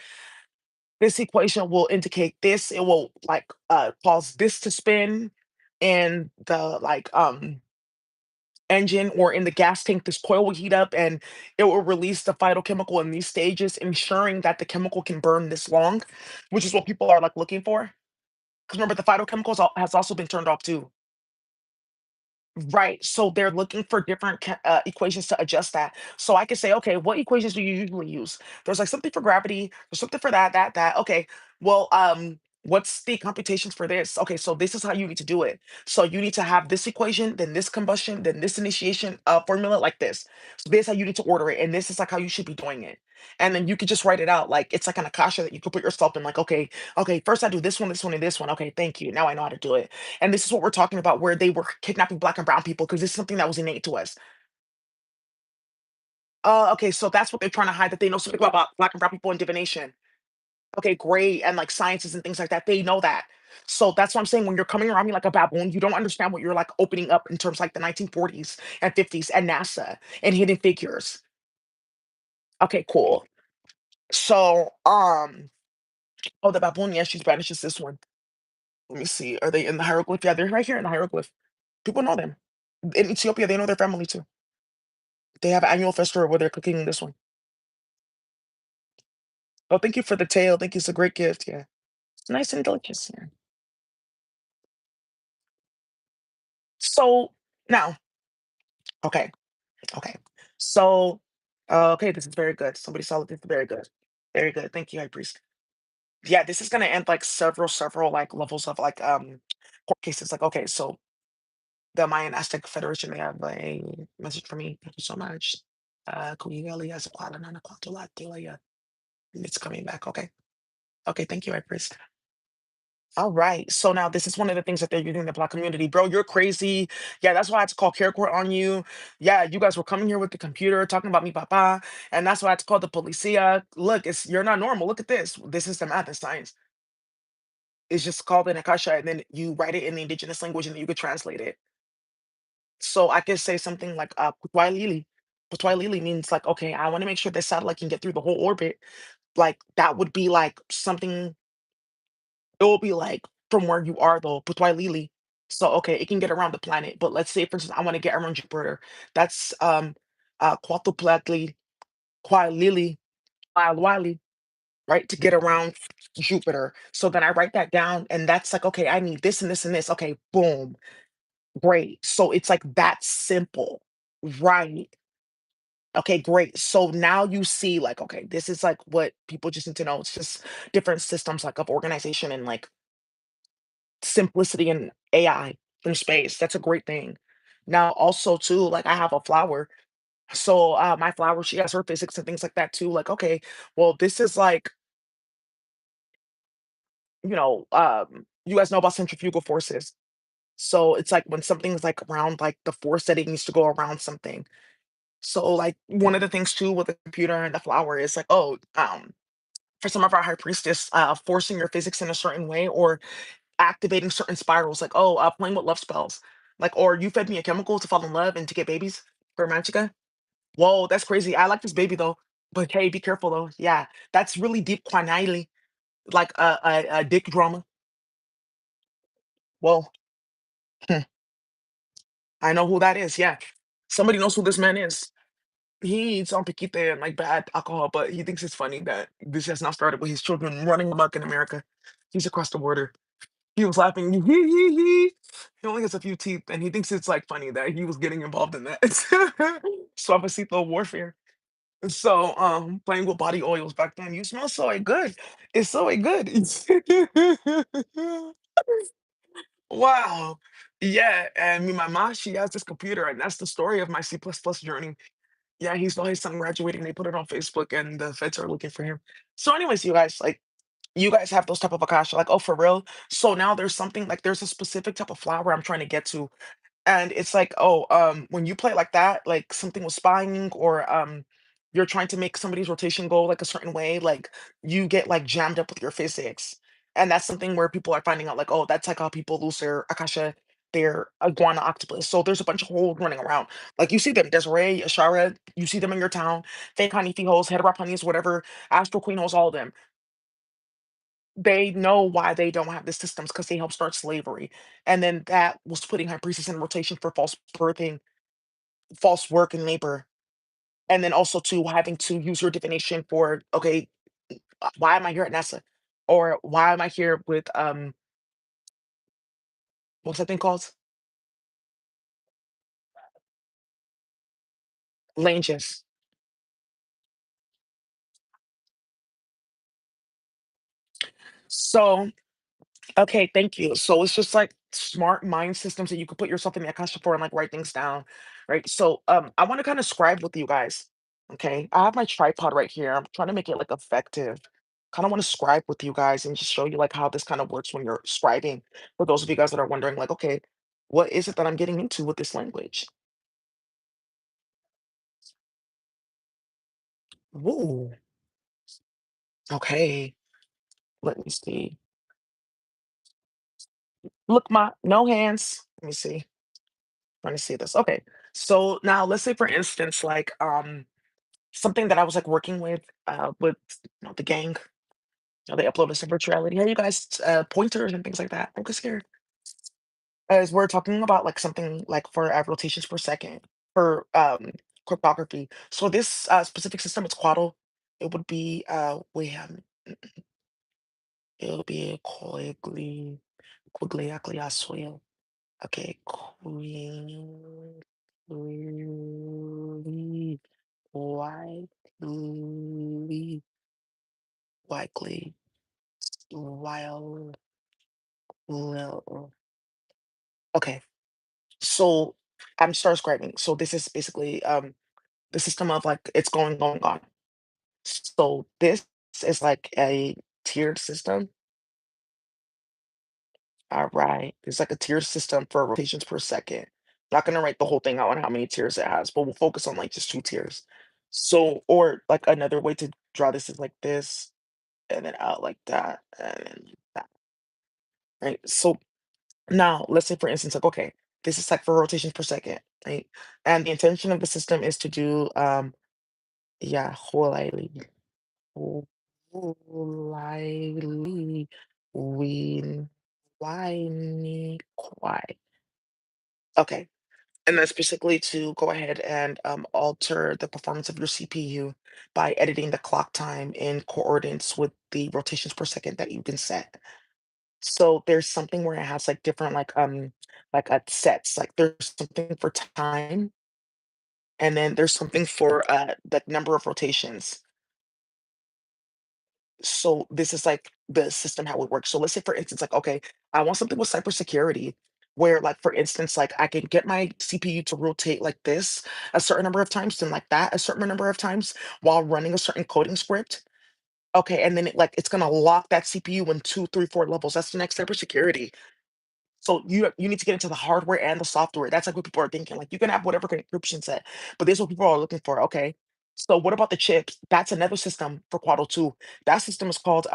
this equation will indicate this, it will like cause this to spin in the like engine or in the gas tank, this coil will heat up and it will release the phytochemical in these stages, ensuring that the chemical can burn this long, which is what people are like looking for. Because remember, the phytochemicals has also been turned off too. Right. So they're looking for different equations to adjust that. So I can say, okay, what equations do you usually use? There's like something for gravity. There's something for that. Okay. Well, what's the computations for this? Okay, so this is how you need to do it. So you need to have this equation, then this combustion, then this initiation formula like this. So this is how you need to order it, and this is like how you should be doing it. And then you could just write it out like it's like an akasha that you could put yourself in. Like, okay, first I do this one, and this one. Okay, thank you. Now I know how to do it. And this is what we're talking about, where they were kidnapping black and brown people because this is something that was innate to us. Okay, so that's what they're trying to hide, that they know something about black and brown people and divination. Okay, great. And like sciences and things like that, they know that. So that's what I'm saying. When you're coming around me like a baboon, you don't understand what you're like opening up in terms like the 1940s and 50s and NASA and hidden figures. Okay, cool. So, oh, the baboon, yeah, she's Spanish. Is this one? Let me see. Are they in the hieroglyph? Yeah, they're right here in the hieroglyph. People know them. In Ethiopia, they know their family too. They have an annual festival where they're cooking this one. Oh, thank you for the tail. Thank you. It's a great gift. Yeah. It's nice and delicious. Yeah. So now, okay, okay. So, okay, this is very good. Somebody saw it. This is very good. Very good. Thank you, High Priest. Yeah, this is gonna end like several like levels of like court cases. Like, okay, so the Mayan Aztec Federation, they have a message for me. Thank you so much. Kuyigali as a Kuala Nana Kuala Tila, yeah. It's coming back. Okay. Okay, thank you, High Priest. All right. So now this is one of the things that they're using in the black community. Bro, you're crazy. Yeah, that's why I had to call care court on you. Yeah, you guys were coming here with the computer talking about me, papa. And that's why I had to call the policia. Look, it's you're not normal. Look at this. This is the math and science. It's just called an akasha, and then you write it in the indigenous language and then you could translate it. So I could say something like Putwai Lili. Putwai Lili means like, okay, I want to make sure this satellite can get through the whole orbit. Like that would be like something. It will be like from where you are though, Putwai Lili. So okay, it can get around the planet. But let's say for instance, I want to get around Jupiter. That's Quatuplatli, Kwai Lili, Wili, right? To get around Jupiter. So then I write that down and that's like, okay, I need this and this and this. Okay, boom. Great. So it's like that simple. Right. Okay, great. So now you see like, okay, this is like what people just need to know. It's just different systems like of organization and like simplicity in AI from space. That's a great thing. Now, also too, like I have a flower. So my flower, she has her physics and things like that too. Like, okay, well, this is like, you guys know about centrifugal forces. So it's like when something's like around like the force that it needs to go around something. So like one of the things too with the computer and the flower is like, oh, for some of our high priestess, forcing your physics in a certain way or activating certain spirals, like, oh, playing with love spells. Like, or you fed me a chemical to fall in love and to get babies for Manchica. Whoa, that's crazy. I like this baby though. But hey, be careful though. Yeah, that's really deep quinily, like a dick drama. Well, hmm, I know who that is. Yeah. Somebody knows who this man is. He eats on Piquite and like bad alcohol, but he thinks it's funny that this has now started with his children running amok in America. He's across the border. He was laughing. He only has a few teeth, and he thinks it's like funny that he was getting involved in that. Suavecito warfare. So, playing with body oils back then. You smell so good. It's so good. Wow. Yeah, and me, my mom, she has this computer, and that's the story of my C++ journey. Yeah, he saw his son graduating. They put it on Facebook, and the feds are looking for him. So, anyways, you guys, like, you guys have those type of akasha, like, oh, for real? So now there's something like there's a specific type of flower I'm trying to get to. And it's like, oh, when you play like that, like something was spying or you're trying to make somebody's rotation go like a certain way, like you get like jammed up with your physics. And that's something where people are finding out like, oh, that's like how people lose their akasha, their iguana octopus. So there's a bunch of holes running around. Like you see them, Desiree, Ashara, you see them in your town, fake honey holes, head honeys, whatever, astral queen holes, all of them. They know why they don't have the systems because they helped start slavery. And then that was putting high priestess in rotation for false birthing, false work and labor. And then also to having to use your divination for, okay, why am I here at NASA? Or why am I here with what's that thing called? Langes. So, okay, thank you. So it's just like smart mind systems that you could put yourself in the Akasha for and like write things down, right? So I want to kind of scribe with you guys. Okay. I have my tripod right here. I'm trying to make it like effective. Kind of want to scribe with you guys and just show you like how this kind of works when you're scribing. For those of you guys that are wondering, like, okay, what is it that I'm getting into with this language? Whoa. Okay. Let me see. Look, my no hands. Let me see. Trying to see this. Okay. So now let's say for instance, like something that I was like working with the gang. They uploaded some virtuality. Hey you guys, pointers and things like that. Don't get scared. As we're talking about like something like for rotations per second for cryptography. So this specific system, it's quaddle. It would be it'll be quigliacliasoil. Okay, quickly, widely, likely, while, okay, so I'm start scribing. So this is basically the system of like it's going on. So this is like a tiered system. All right. It's like a tier system for rotations per second. Not gonna write the whole thing out on how many tiers it has, but we'll focus on like just two tiers. So, or like another way to draw this is like this, and then out like that, and then like that. Right. So now let's say for instance, like, okay, this is like for rotations per second, right? And the intention of the system is to do yeah, Wholely win whiny quiet. Okay. And that's basically to go ahead and alter the performance of your CPU by editing the clock time in coordinates with the rotations per second that you can set. So there's something where it has like different like sets. Like there's something for time, and then there's something for the number of rotations. So this is like the system how it works. So let's say for instance, like, okay, I want something with cybersecurity where like for instance, like I can get my CPU to rotate like this a certain number of times, then like that a certain number of times while running a certain coding script. Okay, and then it's gonna lock that CPU in two, three, four levels. That's the next cybersecurity. So you need to get into the hardware and the software. That's like what people are thinking. Like you can have whatever encryption set, but this is what people are looking for. Okay. So what about the chips? That's another system for Quaddle 2. That system is called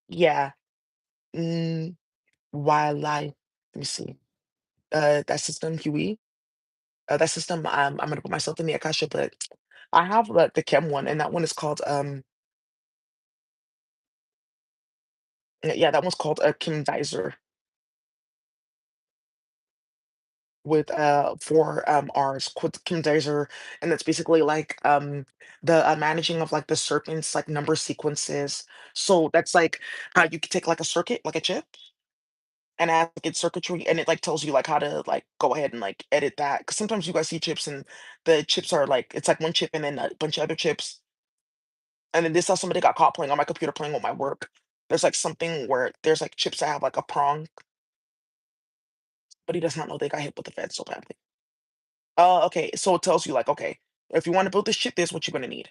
yeah, mm, wildlife. Let me see. That system Huey. That system I'm gonna put myself in the Akasha, but I have like the Chem one, and that one is called yeah, that one's called Kim Dizer with 4 R's, Kim Dizer, and that's basically like the managing of like the serpents, like number sequences. So that's like how you could take like a circuit, like a chip, and add like its circuitry, and it like tells you like how to like go ahead and like edit that. Because sometimes you guys see chips and the chips are like it's like one chip and then a bunch of other chips. And then this how somebody got caught playing on my computer playing with my work. There's like something where there's like chips that have like a prong, but he does not know they got hit with the fed so badly. Okay. So it tells you like, okay, if you want to build this chip, this is what you're gonna need.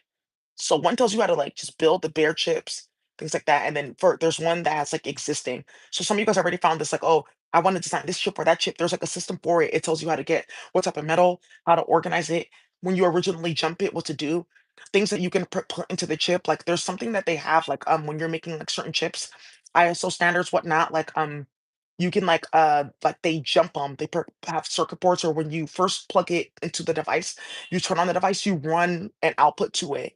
So one tells you how to like just build the bare chips, things like that. And then for there's one that's like existing. So some of you guys already found this, like, oh, I want to design this chip or that chip. There's like a system for it. It tells you how to get what type of metal, how to organize it, when you originally jump it, what to do, things that you can put into the chip. Like there's something that they have, like when you're making like certain chips, ISO standards, whatnot, you can like they jump them, have circuit boards, or when you first plug it into the device, you turn on the device, you run an output to it.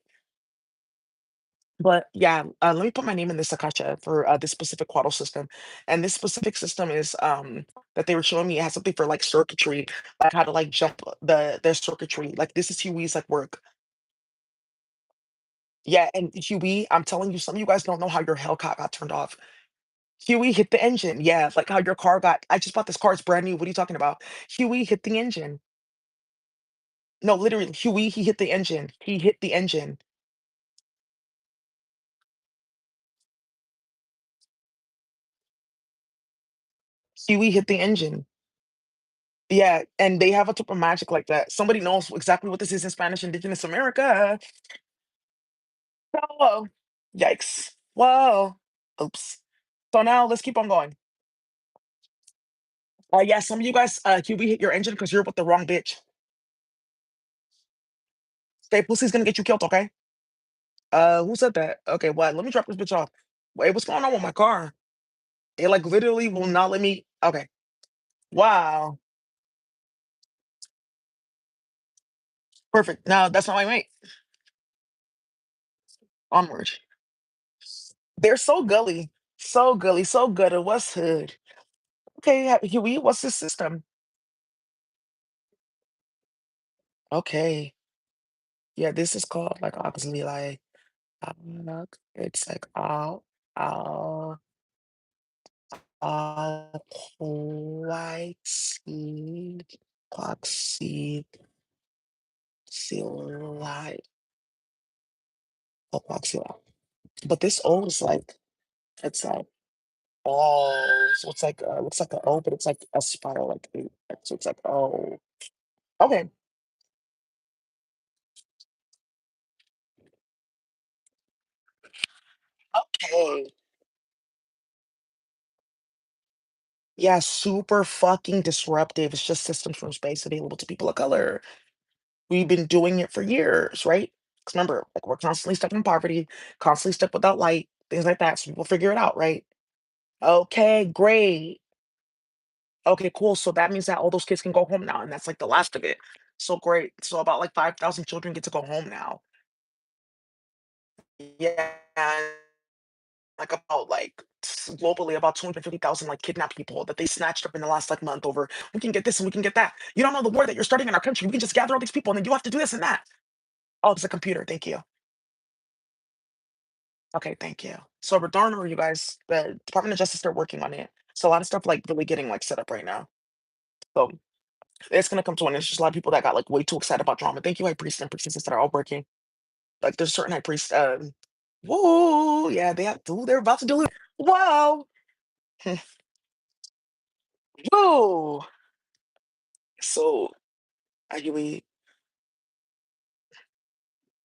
But yeah, let me put my name in this Akasha for this specific quaddle system. And this specific system is that they were showing me it has something for like circuitry, like how to like jump their circuitry. Like this is Huey's like work. Yeah, and Huey, I'm telling you, some of you guys don't know how your Hellcat got turned off. Huey hit the engine. Yeah, like how your car got. I just bought this car, it's brand new. What are you talking about? Huey hit the engine. No, literally, Huey, he hit the engine. He hit the engine. Huey hit the engine. Yeah, and they have a type of magic like that. Somebody knows exactly what this is in Spanish Indigenous America. Oh, yikes. Whoa. Oops. So now let's keep on going. Yeah, some of you guys, Huey hit your engine because you're with the wrong bitch. Okay, pussy's gonna get you killed, okay? Who said that? Okay, what? Let me drop this bitch off. Wait, what's going on with my car? It like literally will not let me. Okay. Wow. Perfect. Now that's not my mate. Onward. They're so gully. So gully, so good at what's hood. Okay, Huey, what's the system? Okay. Yeah, this is called like obviously like it's like uh white seed, clock seed, seal light, clock seal. But this O is like it's like oh, so it's like looks like an O, but it's like a spiral like so it's like oh. Okay. Okay. Yeah, super fucking disruptive. It's just systems from space available to people of color. We've been doing it for years, right? Because remember, like we're constantly stuck in poverty, constantly stuck without light, things like that. So people figure it out, right? Okay, great. Okay, cool. So that means that all those kids can go home now, and that's like the last of it. So great. So about like 5,000 children get to go home now. Yeah, and like about like globally about 250,000 like kidnapped people that they snatched up in the last like month over we can get this and we can get that. You don't know the war that you're starting in our country. We can just gather all these people and then you have to do this and that. Oh, it's a computer. Thank you. Okay, thank you. So we're darn you guys, the Department of Justice, they're working on it. So a lot of stuff like really getting like set up right now. So it's gonna come to an end. There's just a lot of people that got like way too excited about drama. Thank you, high priests and priestesses that are all working. Like there's certain high priests. Whoa, yeah, they have. Ooh, they're about to do it. Wow. Whoa. So arguably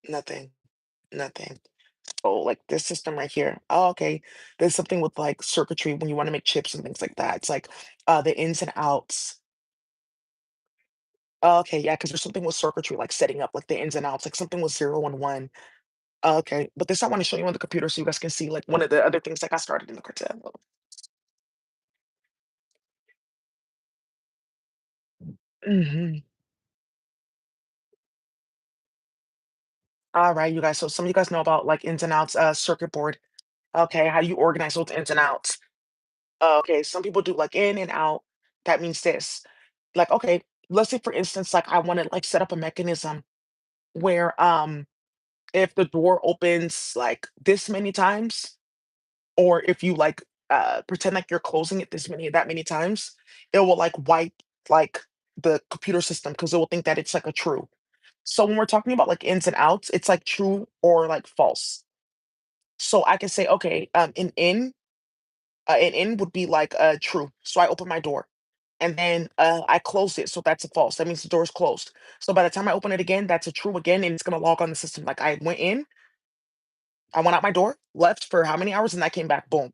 nothing, nothing. Oh, like this system right here. Oh, okay. There's something with like circuitry when you want to make chips and things like that. It's like the ins and outs. Oh, okay, yeah, because there's something with circuitry, like setting up like the ins and outs, like something with zero and one. Oh, okay, but this I want to show you on the computer so you guys can see like one of the other things that got started in the cartel. Hmm. All right, you guys. So some of you guys know about like ins and outs, circuit board. Okay, how do you organize those ins and outs? Okay, some people do like in and out. That means this. Like, okay, let's say for instance, like I want to like set up a mechanism where if the door opens like this many times, or if you like pretend like you're closing it this many that many times, it will like wipe like the computer system because it will think that it's like a true. So when we're talking about like ins and outs, it's like true or like false. So I can say, okay, an in would be like true. So I open my door and then I closed it. So that's a false. That means the door is closed. So by the time I open it again, that's a true again, and it's gonna log on the system. Like I went in, I went out my door, left for how many hours, and I came back. Boom.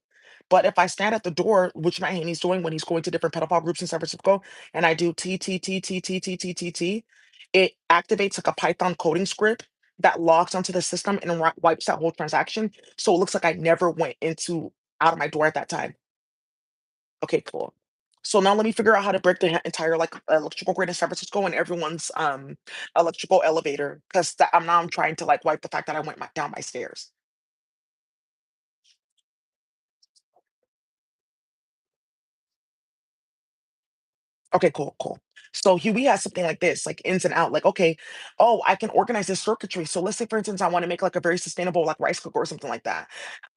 But if I stand at the door, which my he's doing when he's going to different pedophile groups in San Francisco, and I do T T T T T T T T T, it activates like a Python coding script that logs onto the system and wipes that whole transaction. So it looks like I never went into out of my door at that time. Okay, cool. So now let me figure out how to break the entire like electrical grid in San Francisco and everyone's electrical elevator because I'm trying to like wipe the fact that I went down my stairs. Okay, cool, cool. So here we have something like this, like ins and out, like, okay, oh, I can organize this circuitry. So let's say, for instance, I want to make like a very sustainable like rice cooker or something like that.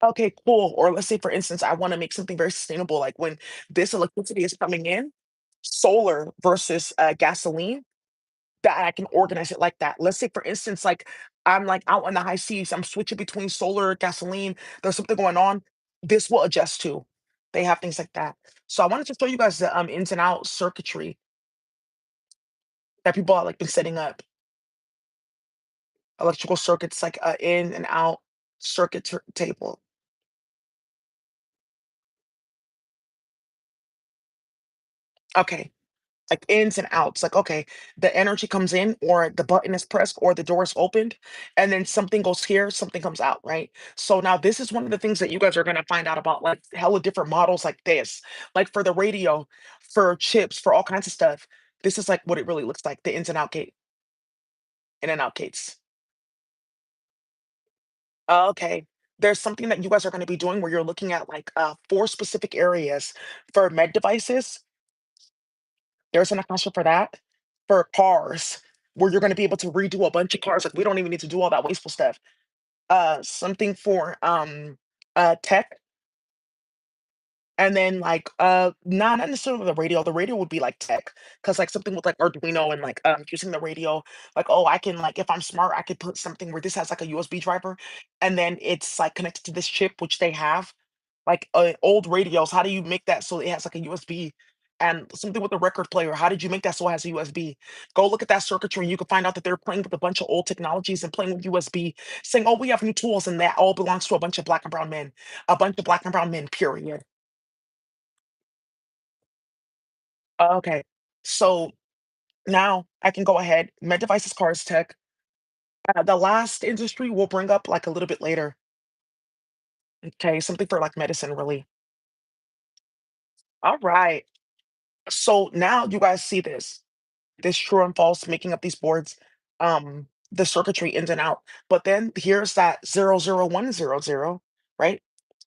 Okay, cool. Or let's say, for instance, I want to make something very sustainable, like when this electricity is coming in, solar versus gasoline. that I can organize it like that. Let's say, for instance, like I'm like out on the high seas, I'm switching between solar, gasoline, there's something going on. This will adjust to. They have things like that. So I wanted to show you guys the ins and out circuitry that people have like been setting up. Electrical circuits, like in and out table. Okay. Like ins and outs. Like, okay, the energy comes in, or the button is pressed, or the door is opened, and then something goes here, something comes out, right? So now this is one of the things that you guys are gonna find out about, like hella different models like this, like for the radio, for chips, for all kinds of stuff. This is like what it really looks like, the ins and out gate, in and out gates. Okay. There's something that you guys are gonna be doing where you're looking at like four specific areas for med devices. There's an account for that. For cars, where you're gonna be able to redo a bunch of cars, like, we don't even need to do all that wasteful stuff. Something for, tech, and then, like, not necessarily the radio would be, like, tech, because like, something with, like, Arduino and, like, using the radio, like, oh, I can, like, if I'm smart, I could put something where this has, like, a USB driver, and then it's, like, connected to this chip, which they have. Like, old radios, how do you make that so it has, like, a USB? And something with a record player, how did you make that so it has a USB? Go look at that circuitry, and you can find out that they're playing with a bunch of old technologies and playing with USB, saying, "Oh, we have new tools," and that all belongs to a bunch of black and brown men. A bunch of black and brown men, period. Okay. So, now I can go ahead, med devices, cars, tech. The last industry we'll bring up, like, a little bit later, okay? Something for, like, medicine, really. Alright. So, now you guys see this true and false, making up these boards, the circuitry ins and out. But then here's that 00100, right?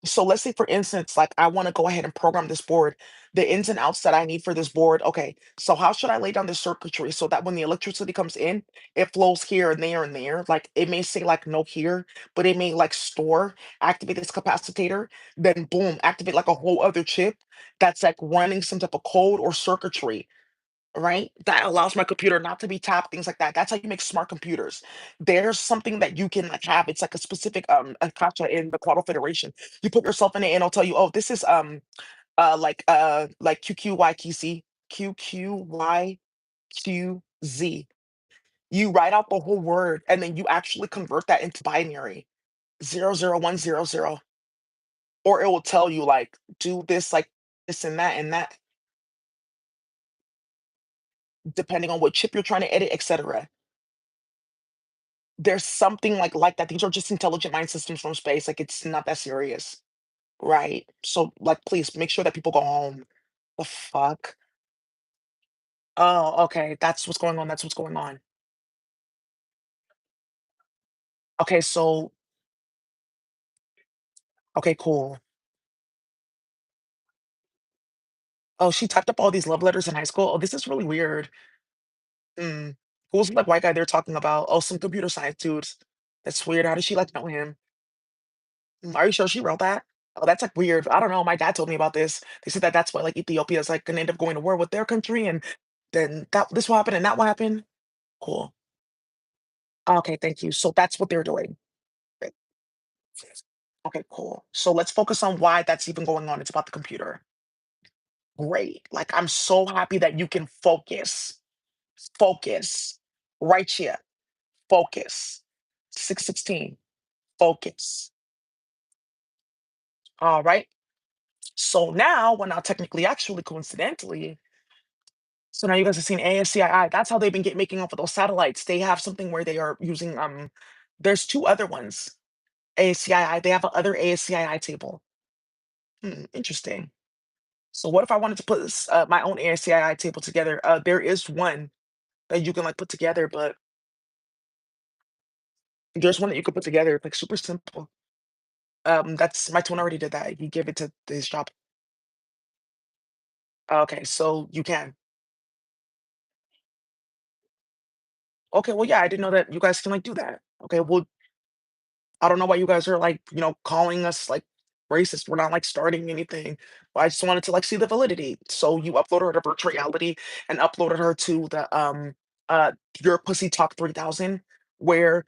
So let's say, for instance, like I want to go ahead and program this board, the ins and outs that I need for this board. Okay, so how should I lay down the circuitry so that when the electricity comes in, it flows here and there and there? Like it may say like no here, but it may like store, activate this capacitor, then boom, activate like a whole other chip that's like running some type of code or circuitry, right? That allows my computer not to be tapped, things like that. That's how you make smart computers. There's something that you can like have. It's like a specific a captcha in the Quadro Federation. You put yourself in it and it'll tell you, oh, this is like QQYQC, QQYQZ. You write out the whole word and then you actually convert that into binary 00100. Or it will tell you like do this like this and that, depending on what chip you're trying to edit, etc. There's something like that. These are just intelligent mind systems from space, like, it's not that serious, right? So, like, please make sure that people go home. The fuck? Oh, okay, that's what's going on, that's what's going on. Okay, so okay, cool. Oh, she typed up all these love letters in high school? Oh, this is really weird. Mm. Who was, like, white guy they're talking about? Oh, some computer science dudes. That's weird, how does she, like, know him? Are you sure she wrote that? Oh, that's, like, weird. I don't know, my dad told me about this. They said that that's why, like, Ethiopia is, like, gonna end up going to war with their country, and then that this will happen and that will happen. Cool. Okay, thank you. So that's what they're doing. Great. Okay, cool. So let's focus on why that's even going on. It's about the computer. Great. Like, I'm so happy that you can focus. Focus. Right here. Focus. 616. Focus. All right. So now, well, not technically, actually, coincidentally, so now you guys have seen ASCII. That's how they've been making off of those satellites. They have something where they are using there's two other ones. ASCII, they have a other ASCII table. Hmm, interesting. So what if I wanted to put my own ASCII table together? There is one that you can like put together, but there's one that you could put together, like super simple. That's my twin already did that. He gave it to his job. Okay, so you can. Okay, well, yeah, I didn't know that you guys can like do that. Okay, well, I don't know why you guys are like, calling us like racist. We're not like starting anything. I just wanted to like see the validity. So you uploaded her to virtual reality and uploaded her to the uh, Your Pussy Talk 3000, where,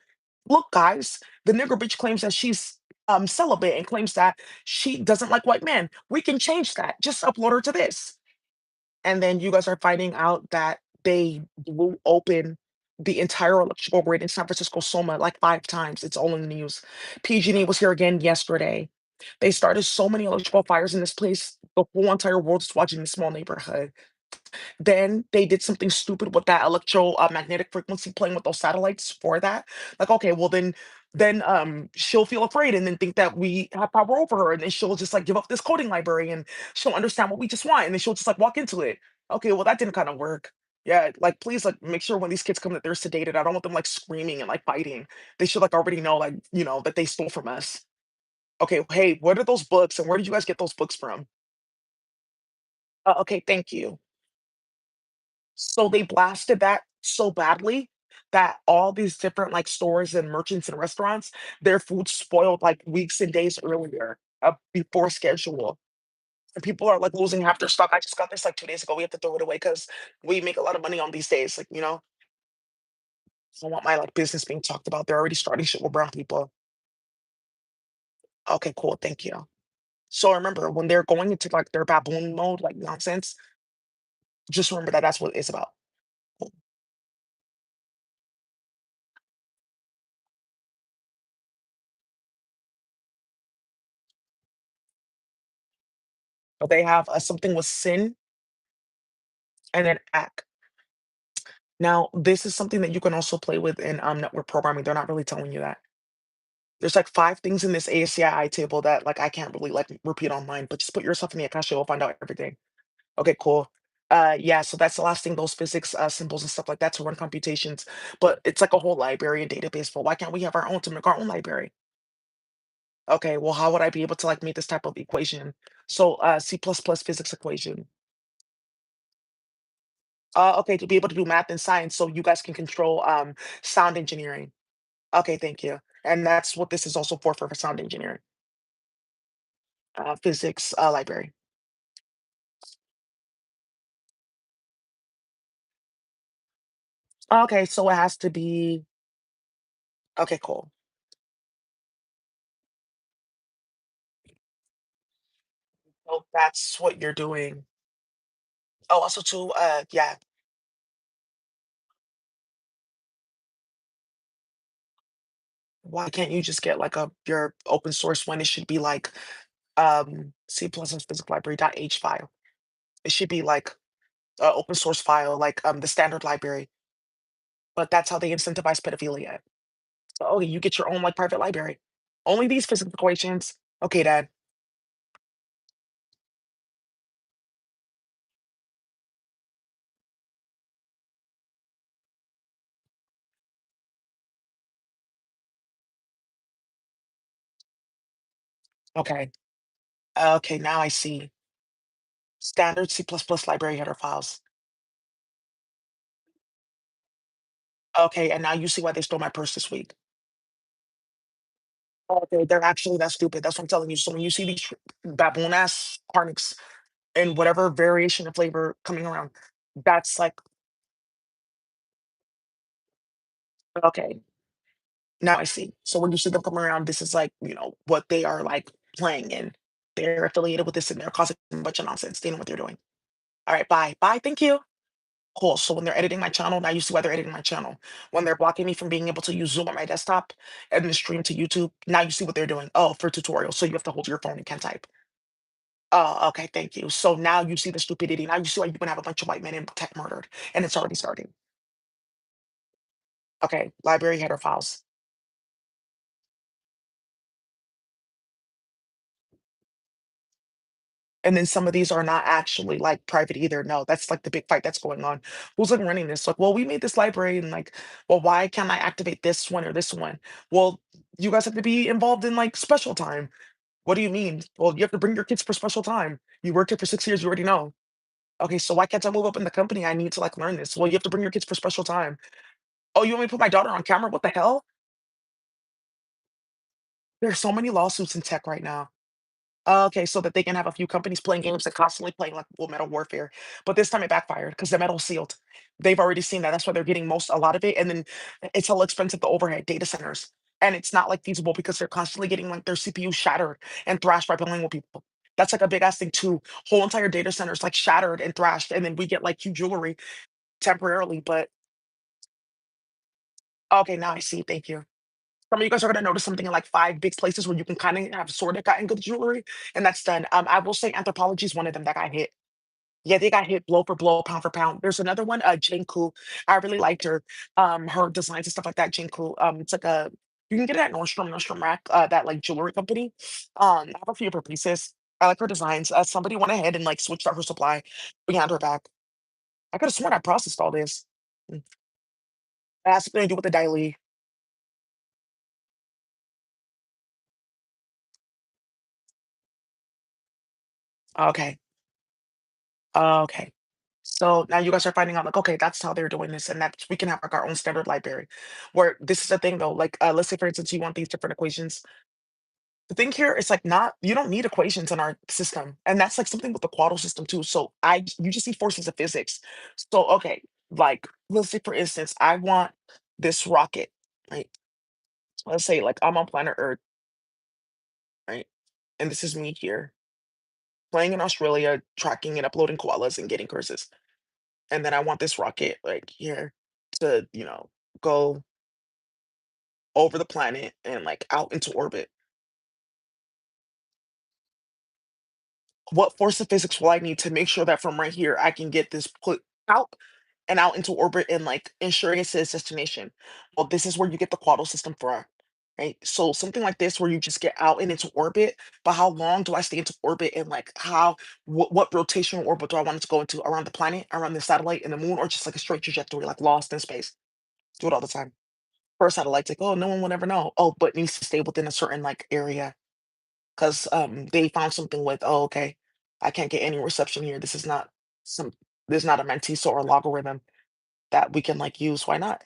look, guys, the nigger bitch claims that she's celibate and claims that she doesn't like white men. We can change that. Just upload her to this. And then you guys are finding out that they blew open the entire electrical grid in San Francisco Soma like 5 times. It's all in the news. PG&E was here again yesterday. They started so many electrical fires in this place. The whole entire world is watching this small neighborhood. Then they did something stupid with that magnetic frequency playing with those satellites for that. Like, okay, well then she'll feel afraid and then think that we have power over her, and then she'll just like give up this coding library and she'll understand what we just want, and then she'll just like walk into it. Okay, well that didn't kind of work. Yeah, like please like make sure when these kids come that they're sedated. I don't want them like screaming and like fighting. They should like already know like, that they stole from us. Okay, hey, what are those books and where did you guys get those books from? Okay, thank you. So they blasted that so badly that all these different like stores and merchants and restaurants, their food spoiled like weeks and days earlier, before schedule. And people are like losing half their stock. I just got this like 2 days ago. We have to throw it away because we make a lot of money on these days. Like, I want my like business being talked about. They're already starting shit with brown people. Okay, cool. Thank you. So remember when they're going into like their baboon mode, like nonsense, just remember that that's what it's about. Cool. But they have something with sin and then act. Now, this is something that you can also play with in network programming. They're not really telling you that. There's like 5 things in this ASCII table that like I can't really like repeat online, but just put yourself in the Akasha, you'll find out everything. Okay, cool. Yeah, so that's the last thing, those physics symbols and stuff like that to run computations. But it's like a whole library and database. But why can't we have our own to make our own library? Okay, well, how would I be able to like make this type of equation? So C++ physics equation. Okay, to be able to do math and science so you guys can control sound engineering. Okay, thank you. And that's what this is also for sound engineering, physics library. Okay, so it has to be. Okay, cool. Oh, that's what you're doing. Oh, also too, yeah. Why can't you just get like your open source one? It should be like C plus plus physics library dot H file. It should be like an open source file, like the standard library. But that's how they incentivize pedophilia. So, okay, you get your own like private library. Only these physics equations. Okay, Dad. Okay. Okay, now I see. Standard C plus plus library header files. Okay, and now you see why they stole my purse this week. Okay, they're actually that stupid. That's what I'm telling you. So when you see these baboon ass carnix in whatever variation of flavor coming around, that's like, okay, now I see. So when you see them come around, this is like, what they are like playing in. They're affiliated with this and they're causing a bunch of nonsense. They know what they're doing. All right, bye. Bye. Thank you. Cool. So when they're editing my channel, now you see why they're editing my channel. When they're blocking me from being able to use Zoom on my desktop and then stream to YouTube, now you see what they're doing. Oh, for tutorials. So you have to hold your phone and can't type. Oh, okay, thank you. So now you see the stupidity. Now you see why you can have a bunch of white men in tech murdered, and it's already starting. Okay, library header files. And then some of these are not actually like private either. No, that's like the big fight that's going on. Who's like running this? Like, well, we made this library and like, well, why can't I activate this one or this one? Well, you guys have to be involved in like special time. What do you mean? Well, you have to bring your kids for special time. You worked here for 6 years, you already know. Okay, so why can't I move up in the company? I need to like learn this. Well, you have to bring your kids for special time. Oh, you want me to put my daughter on camera? What the hell? There's so many lawsuits in tech right now. Okay, so that they can have a few companies playing games and constantly playing like Full Metal Warfare. But this time it backfired because the metal's sealed. They've already seen that. That's why they're getting a lot of it. And then it's all expensive to overhead data centers. And it's not like feasible because they're constantly getting like their CPU shattered and thrashed by bilingual people. That's like a big ass thing too. Whole entire data centers like shattered and thrashed, and then we get like cute jewelry temporarily. But okay, now I see. Thank you. Some of you guys are gonna notice something in like 5 big places where you can kinda have sort of gotten good jewelry, and that's done. I will say Anthropology is one of them that got hit. Yeah, they got hit blow for blow, pound for pound. There's another one, Jane. I really liked her designs and stuff like that, Jane. It's like a you can get it at Nordstrom Rack, that, like, jewelry company. I have a few of her pieces. I like her designs. Somebody went ahead and, like, switched out her supply behind her back. I coulda sworn I processed all this. Mm. It has something to do with the Daily. Okay. Okay. So now you guys are finding out like, okay, that's how they're doing this, and that we can have like our own standard library. Where this is the thing though, like let's say for instance you want these different equations. The thing here is like not you don't need equations in our system, and that's like something with the quadral system too. So you just need forces of physics. So okay, like let's say for instance I want this rocket, right? Let's say like I'm on planet Earth, right? And this is me here playing in Australia, tracking and uploading koalas and getting curses. And then I want this rocket like here to, go over the planet and like out into orbit. What force of physics will I need to make sure that from right here I can get this put out and out into orbit and like ensuring it's its destination? Well, this is where you get the quaddle system for, right? So something like this where you just get out and into orbit, but how long do I stay into orbit and like what rotational orbit do I want it to go into around the planet, around the satellite and the moon, or just like a straight trajectory, like lost in space? Do it all the time. First satellite's like, "Oh, no one will ever know." Oh, but needs to stay within a certain, like, area, 'cause, they found something with, "Oh, okay, I can't get any reception here. Some this is not a mantissa or a logarithm that we can, like, use. Why not?"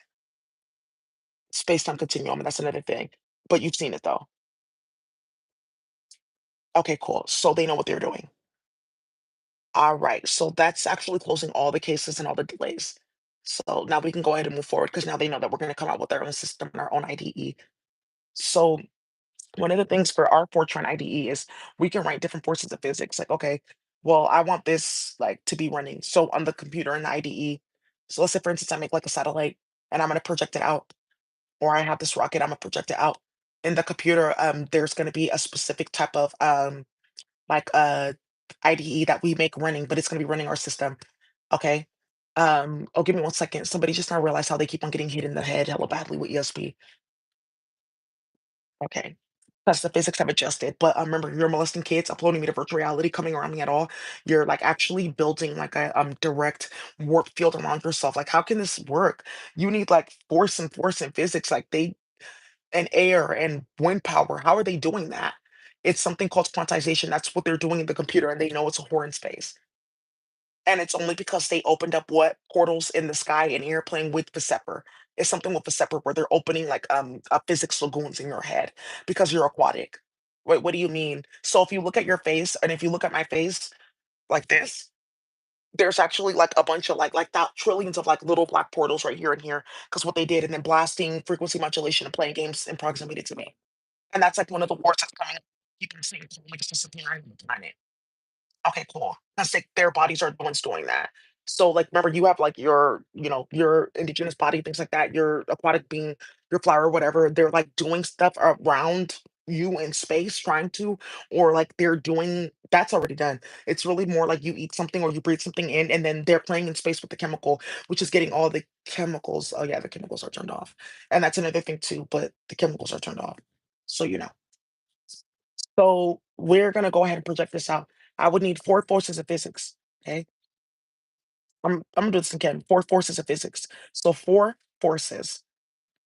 Space-time continuum, and that's another thing. But you've seen it, though. Okay, cool. So they know what they're doing. Alright, so that's actually closing all the cases and all the delays. So now we can go ahead and move forward because now they know that we're gonna come out with our own system and our own IDE. So one of the things for our Fortran IDE is we can write different forces of physics. Like, okay, well, I want this like to be running. So on the computer in the IDE, so let's say for instance, I make like a satellite and I'm gonna project it out, or I have this rocket, I'm gonna project it out. In the computer, there's gonna be a specific type of like IDE that we make running, but it's gonna be running our system. Okay. Oh, give me 1 second. Somebody just now realized how they keep on getting hit in the head hella badly with ESP. Okay. Plus the physics have adjusted, but, remember, you're molesting kids, uploading me to virtual reality, coming around me at all. You're, like, actually building, like, a, direct warp field around yourself. Like, how can this work? You need, like, force and physics, like, they and air and wind power. How are they doing that? It's something called quantization. That's what they're doing in the computer, and they know it's a whore in space. And it's only because they opened up what portals in the sky and airplane with Perceptor. It's something with Perceptor where they're opening like physics lagoons in your head because you're aquatic. Wait, what do you mean? So if you look at your face and if you look at my face like this, there's actually like a bunch of like that trillions of like little black portals right here and here because what they did and then blasting frequency modulation and playing games in proximity to me. And that's like one of the wars that's coming up. People saying like it's disappearing on the planet. Okay, cool. That's like their bodies are the ones doing that. So, like, remember, you have like your indigenous body, things like that, your aquatic being, your flower, whatever. They're like doing stuff around you in space, trying to, or like they're doing that's already done. It's really more like you eat something or you breathe something in, and then they're playing in space with the chemical, which is getting all the chemicals. Oh, yeah, the chemicals are turned off. And that's another thing too, but the chemicals are turned off. So, So we're gonna go ahead and project this out. I would need 4 forces of physics, okay? I'm gonna do this again, 4 forces of physics. So 4 forces,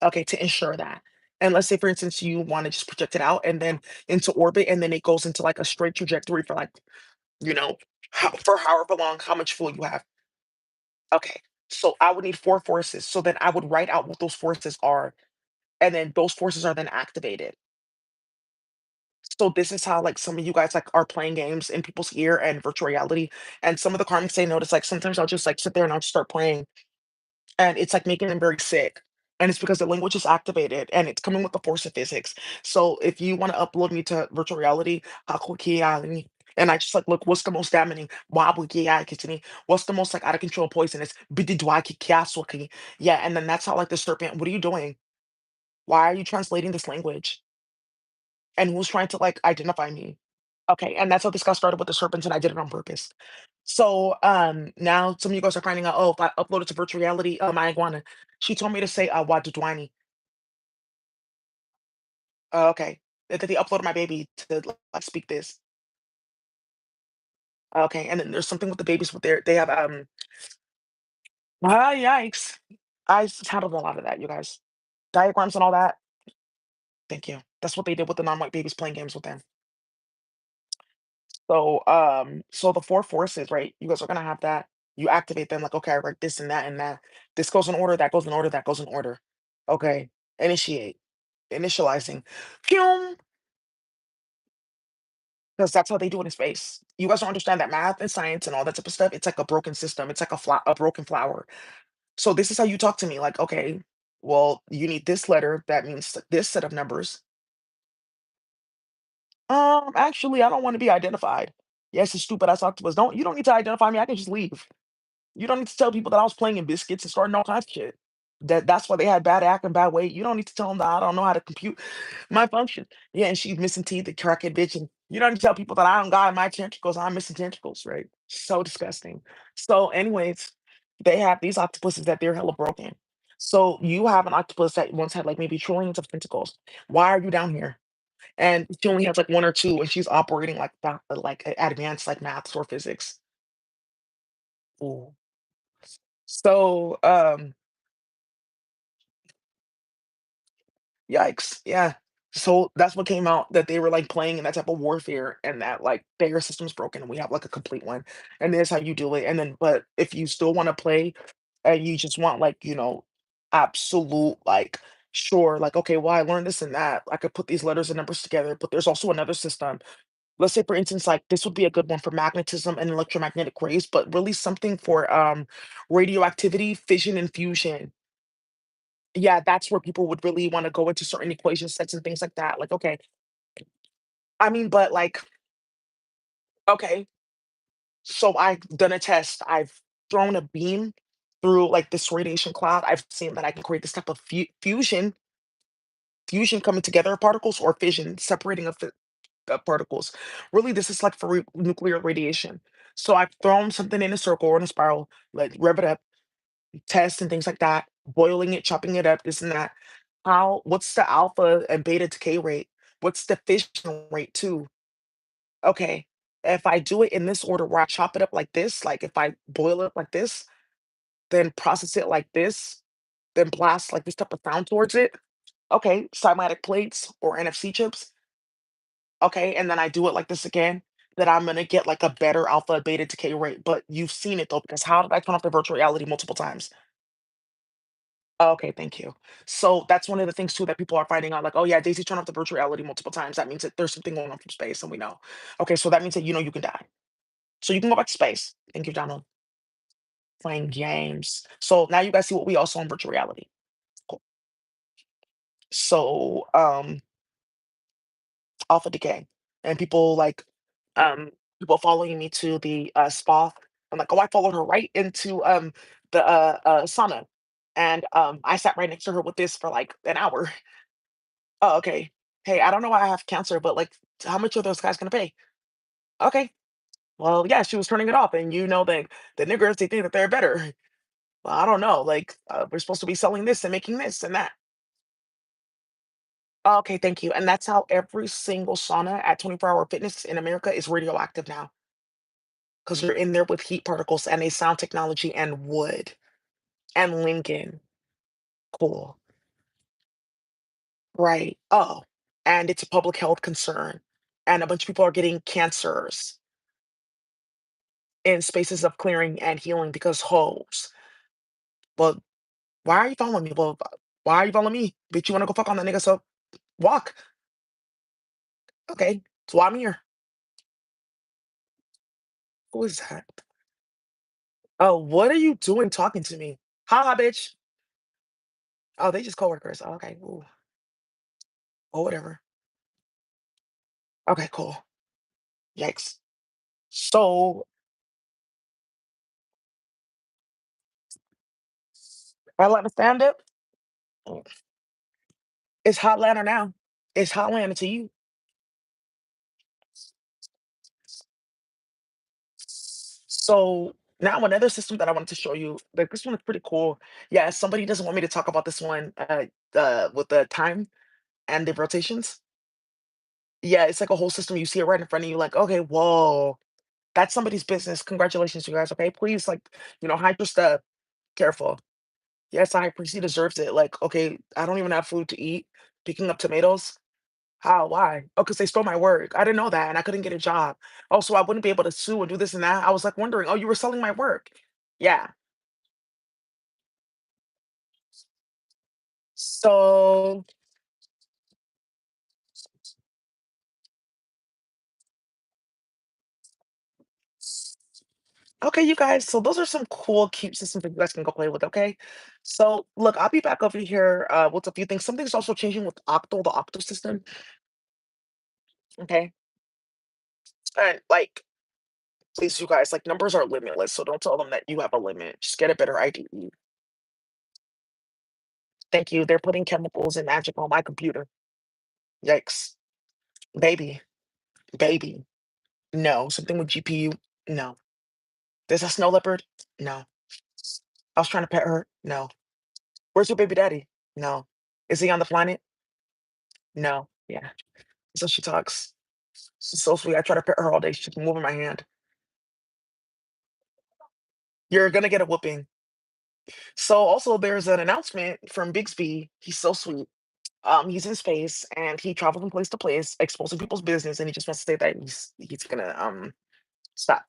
okay, to ensure that. And let's say, for instance, you wanna just project it out and then into orbit, and then it goes into, like, a straight trajectory for, like, you know, for however long, how much fuel you have. Okay, so I would need 4 forces, so then I would write out what those forces are, and then those forces are then activated. So this is how like some of you guys like are playing games in people's ear and virtual reality. And some of the comments they notice like sometimes I'll just like sit there and I'll just start playing and it's like making them very sick. And it's because the language is activated and it's coming with the force of physics. So if you want to upload me to virtual reality, and I just like look, what's the most damaging? What's the most like out of control poisonous? Yeah, and then that's how like the serpent. What are you doing? Why are you translating this language? And who's trying to like identify me? Okay, and that's how this got started with the serpents, and I did it on purpose. So, now some of you guys are finding out, oh, if I upload it to virtual reality, my iguana, she told me to say, Wadudwani. Okay. That they uploaded my baby to like speak this. Okay, and then there's something with the babies with they have yikes. Handled a lot of that, you guys. Diagrams and all that. Thank you. That's what they did with the non-white babies playing games with them. So, so the four forces, right? You guys are gonna have that. You activate them like, okay, I write this and that and that. This goes in order, that goes in order, that goes in order. Okay. Initiate. Initializing. Because that's how they do it in space. You guys don't understand that math and science and all that type of stuff. It's like a broken system. It's like a broken flower. So this is how you talk to me. Like, okay, well, you need this letter. That means this set of numbers. Actually, I don't want to be identified. Yes, it's stupid. I talked to us. You don't need to identify me. I can just leave. You don't need to tell people that I was playing in biscuits and starting all kinds of shit. That's why they had bad act and bad weight. You don't need to tell them that I don't know how to compute my function. Yeah, and she's missing teeth, the crackhead bitch. And you don't need to tell people that I don't got my tentacles. I'm missing tentacles, right? So disgusting. So, anyways, they have these octopuses that they're hella broken. So you have an octopus that once had like maybe trillions of tentacles. Why are you down here? And she only has like one or two, and she's operating like that, like advanced like maths or physics. Ooh. So, yikes, yeah. So that's what came out that they were like playing in that type of warfare and that like their system's broken and we have like a complete one. And this how you do it. And then but if you still want to play and you just want like, absolute like sure, like okay, well I learned this and that. I could put these letters and numbers together, but there's also another system. Let's say for instance, like this would be a good one for magnetism and electromagnetic waves, but really something for radioactivity, fission and fusion. Yeah, that's where people would really wanna go into certain equation sets and things like that, like, okay, I mean, but, like, okay, so I've done a test, I've thrown a beam through, like, this radiation cloud, I've seen that I can create this type of fusion coming together of particles or fission, separating of particles. Really, this is, like, for nuclear radiation. So I've thrown something in a circle or in a spiral, like, rev it up, test and things like that, boiling it, chopping it up, this and that. What's the alpha and beta decay rate? What's the fission rate too? Okay, if I do it in this order where I chop it up like this, like if I boil it like this, then process it like this, then blast like this type of sound towards it. Okay, cymatic plates or NFC chips. Okay, and then I do it like this again, then I'm gonna get like a better alpha beta decay rate. But you've seen it though, because how did I turn off the virtual reality multiple times? Okay, thank you. So that's one of the things too that people are finding out, like, oh yeah, Daisy turned off the virtual reality multiple times. That means that there's something going on from space, and we know. Okay, so that means that you can die. So you can go back to space. Thank you, Donald. Playing games. So now you guys see what we also in virtual reality. Cool. So alpha decay. And people like people following me to the spa. I'm like, oh, I followed her right into the sauna. And I sat right next to her with this for like an hour. Oh, okay. Hey, I don't know why I have cancer, but like, how much are those guys gonna pay? Okay. Well, yeah, she was turning it off, and the niggers they think that they're better. Well, I don't know. Like, we're supposed to be selling this and making this and that. Okay, thank you. And that's how every single sauna at 24-hour fitness in America is radioactive now, because you're in there with heat particles and a sound technology and wood and Lincoln. Cool. Right. Oh, and it's a public health concern, and a bunch of people are getting cancers in spaces of clearing and healing because holes. Well, why are you following me? Well, why are you following me? Bitch, you wanna go fuck on that nigga, so walk. Okay, so I'm here. Who is that? Oh, what are you doing talking to me? Haha, bitch. Oh, they just coworkers. Oh, okay, ooh, or whatever. Okay, cool. Yikes. So Atlanta stand up. It's Hotlanta now. It's Hotlanta to you. So now another system that I wanted to show you. Like this one is pretty cool. Yeah, somebody doesn't want me to talk about this one. With the time and the rotations. Yeah, it's like a whole system. You see it right in front of you. Like, okay, whoa, that's somebody's business. Congratulations, you guys. Okay, please, like, hide your stuff. Careful. Yes, high priest, he deserves it. Like, okay, I don't even have food to eat. Picking up tomatoes. How? Why? Oh, because they stole my work. I didn't know that, and I couldn't get a job. Oh, so I wouldn't be able to sue and do this and that. I was like wondering, oh, you were selling my work. Yeah. So, okay, you guys. So those are some cool, cute systems that you guys can go play with. Okay. So look, I'll be back over here with a few things. Something's also changing with Octal, the Octal system. Okay. And like, please, you guys, like numbers are limitless. So don't tell them that you have a limit. Just get a better IDE. Thank you. They're putting chemicals and magic on my computer. Yikes. Baby. Baby. No. Something with GPU. No. There's a snow leopard. No. I was trying to pet her. No. Where's your baby daddy? No. Is he on the planet? No. Yeah. So she talks. She's so sweet. I try to pet her all day. She's moving my hand. You're gonna get a whooping. So also there's an announcement from Bixby. He's so sweet. He's in space and he travels from place to place, exposing people's business, and he just wants to say that he's gonna stop.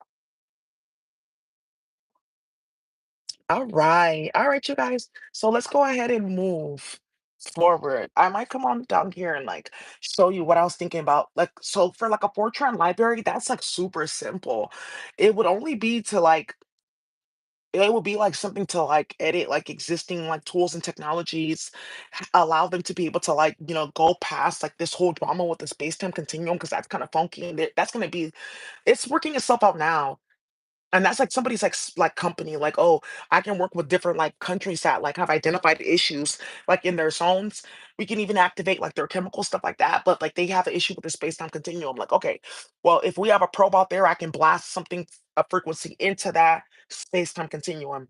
All right, you guys. So let's go ahead and move forward. I might come on down here and like show you what I was thinking about. Like, so for like a Fortran library, that's like super simple. It would only be to like it would be like something to like edit like existing like tools and technologies, allow them to be able to like, go past like this whole drama with the space-time continuum because that's kind of funky and that's gonna be it's working itself out now. And that's like somebody's like like company, like, oh, I can work with different like countries that like have identified issues like in their zones. We can even activate like their chemical stuff like that. But like they have an issue with the space-time continuum. Like, okay, well, if we have a probe out there, I can blast something a frequency into that space-time continuum.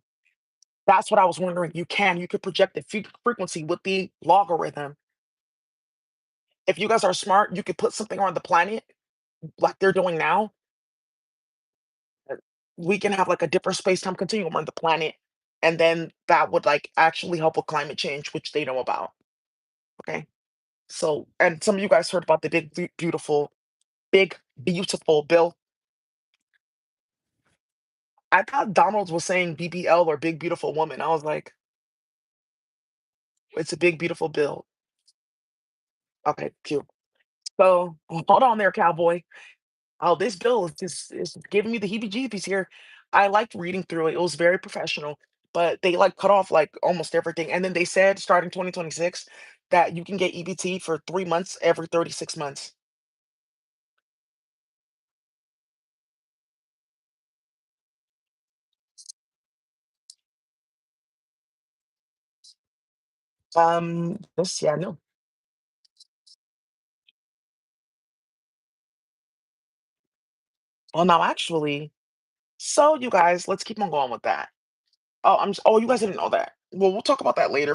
That's what I was wondering. You could project the frequency with the logarithm. If you guys are smart, you could put something on the planet like they're doing now. uh, We can have like a different space-time continuum on the planet, and then that would like actually help with climate change, which they know about. Okay. So, and some of you guys heard about the big, beautiful bill. I thought Donald was saying BBL or big, beautiful woman. I was like, it's a big, beautiful bill. Okay, cute. So, hold on there, cowboy. Oh, this bill is giving me the heebie-jeebies here. I liked reading through it. It was very professional, but they like cut off like almost everything. And then they said starting 2026 that you can get EBT for 3 months every 36 months. This, yeah, no. Well, now actually, so you guys, let's keep on going with that. Oh, you guys didn't know that. Well, we'll talk about that later.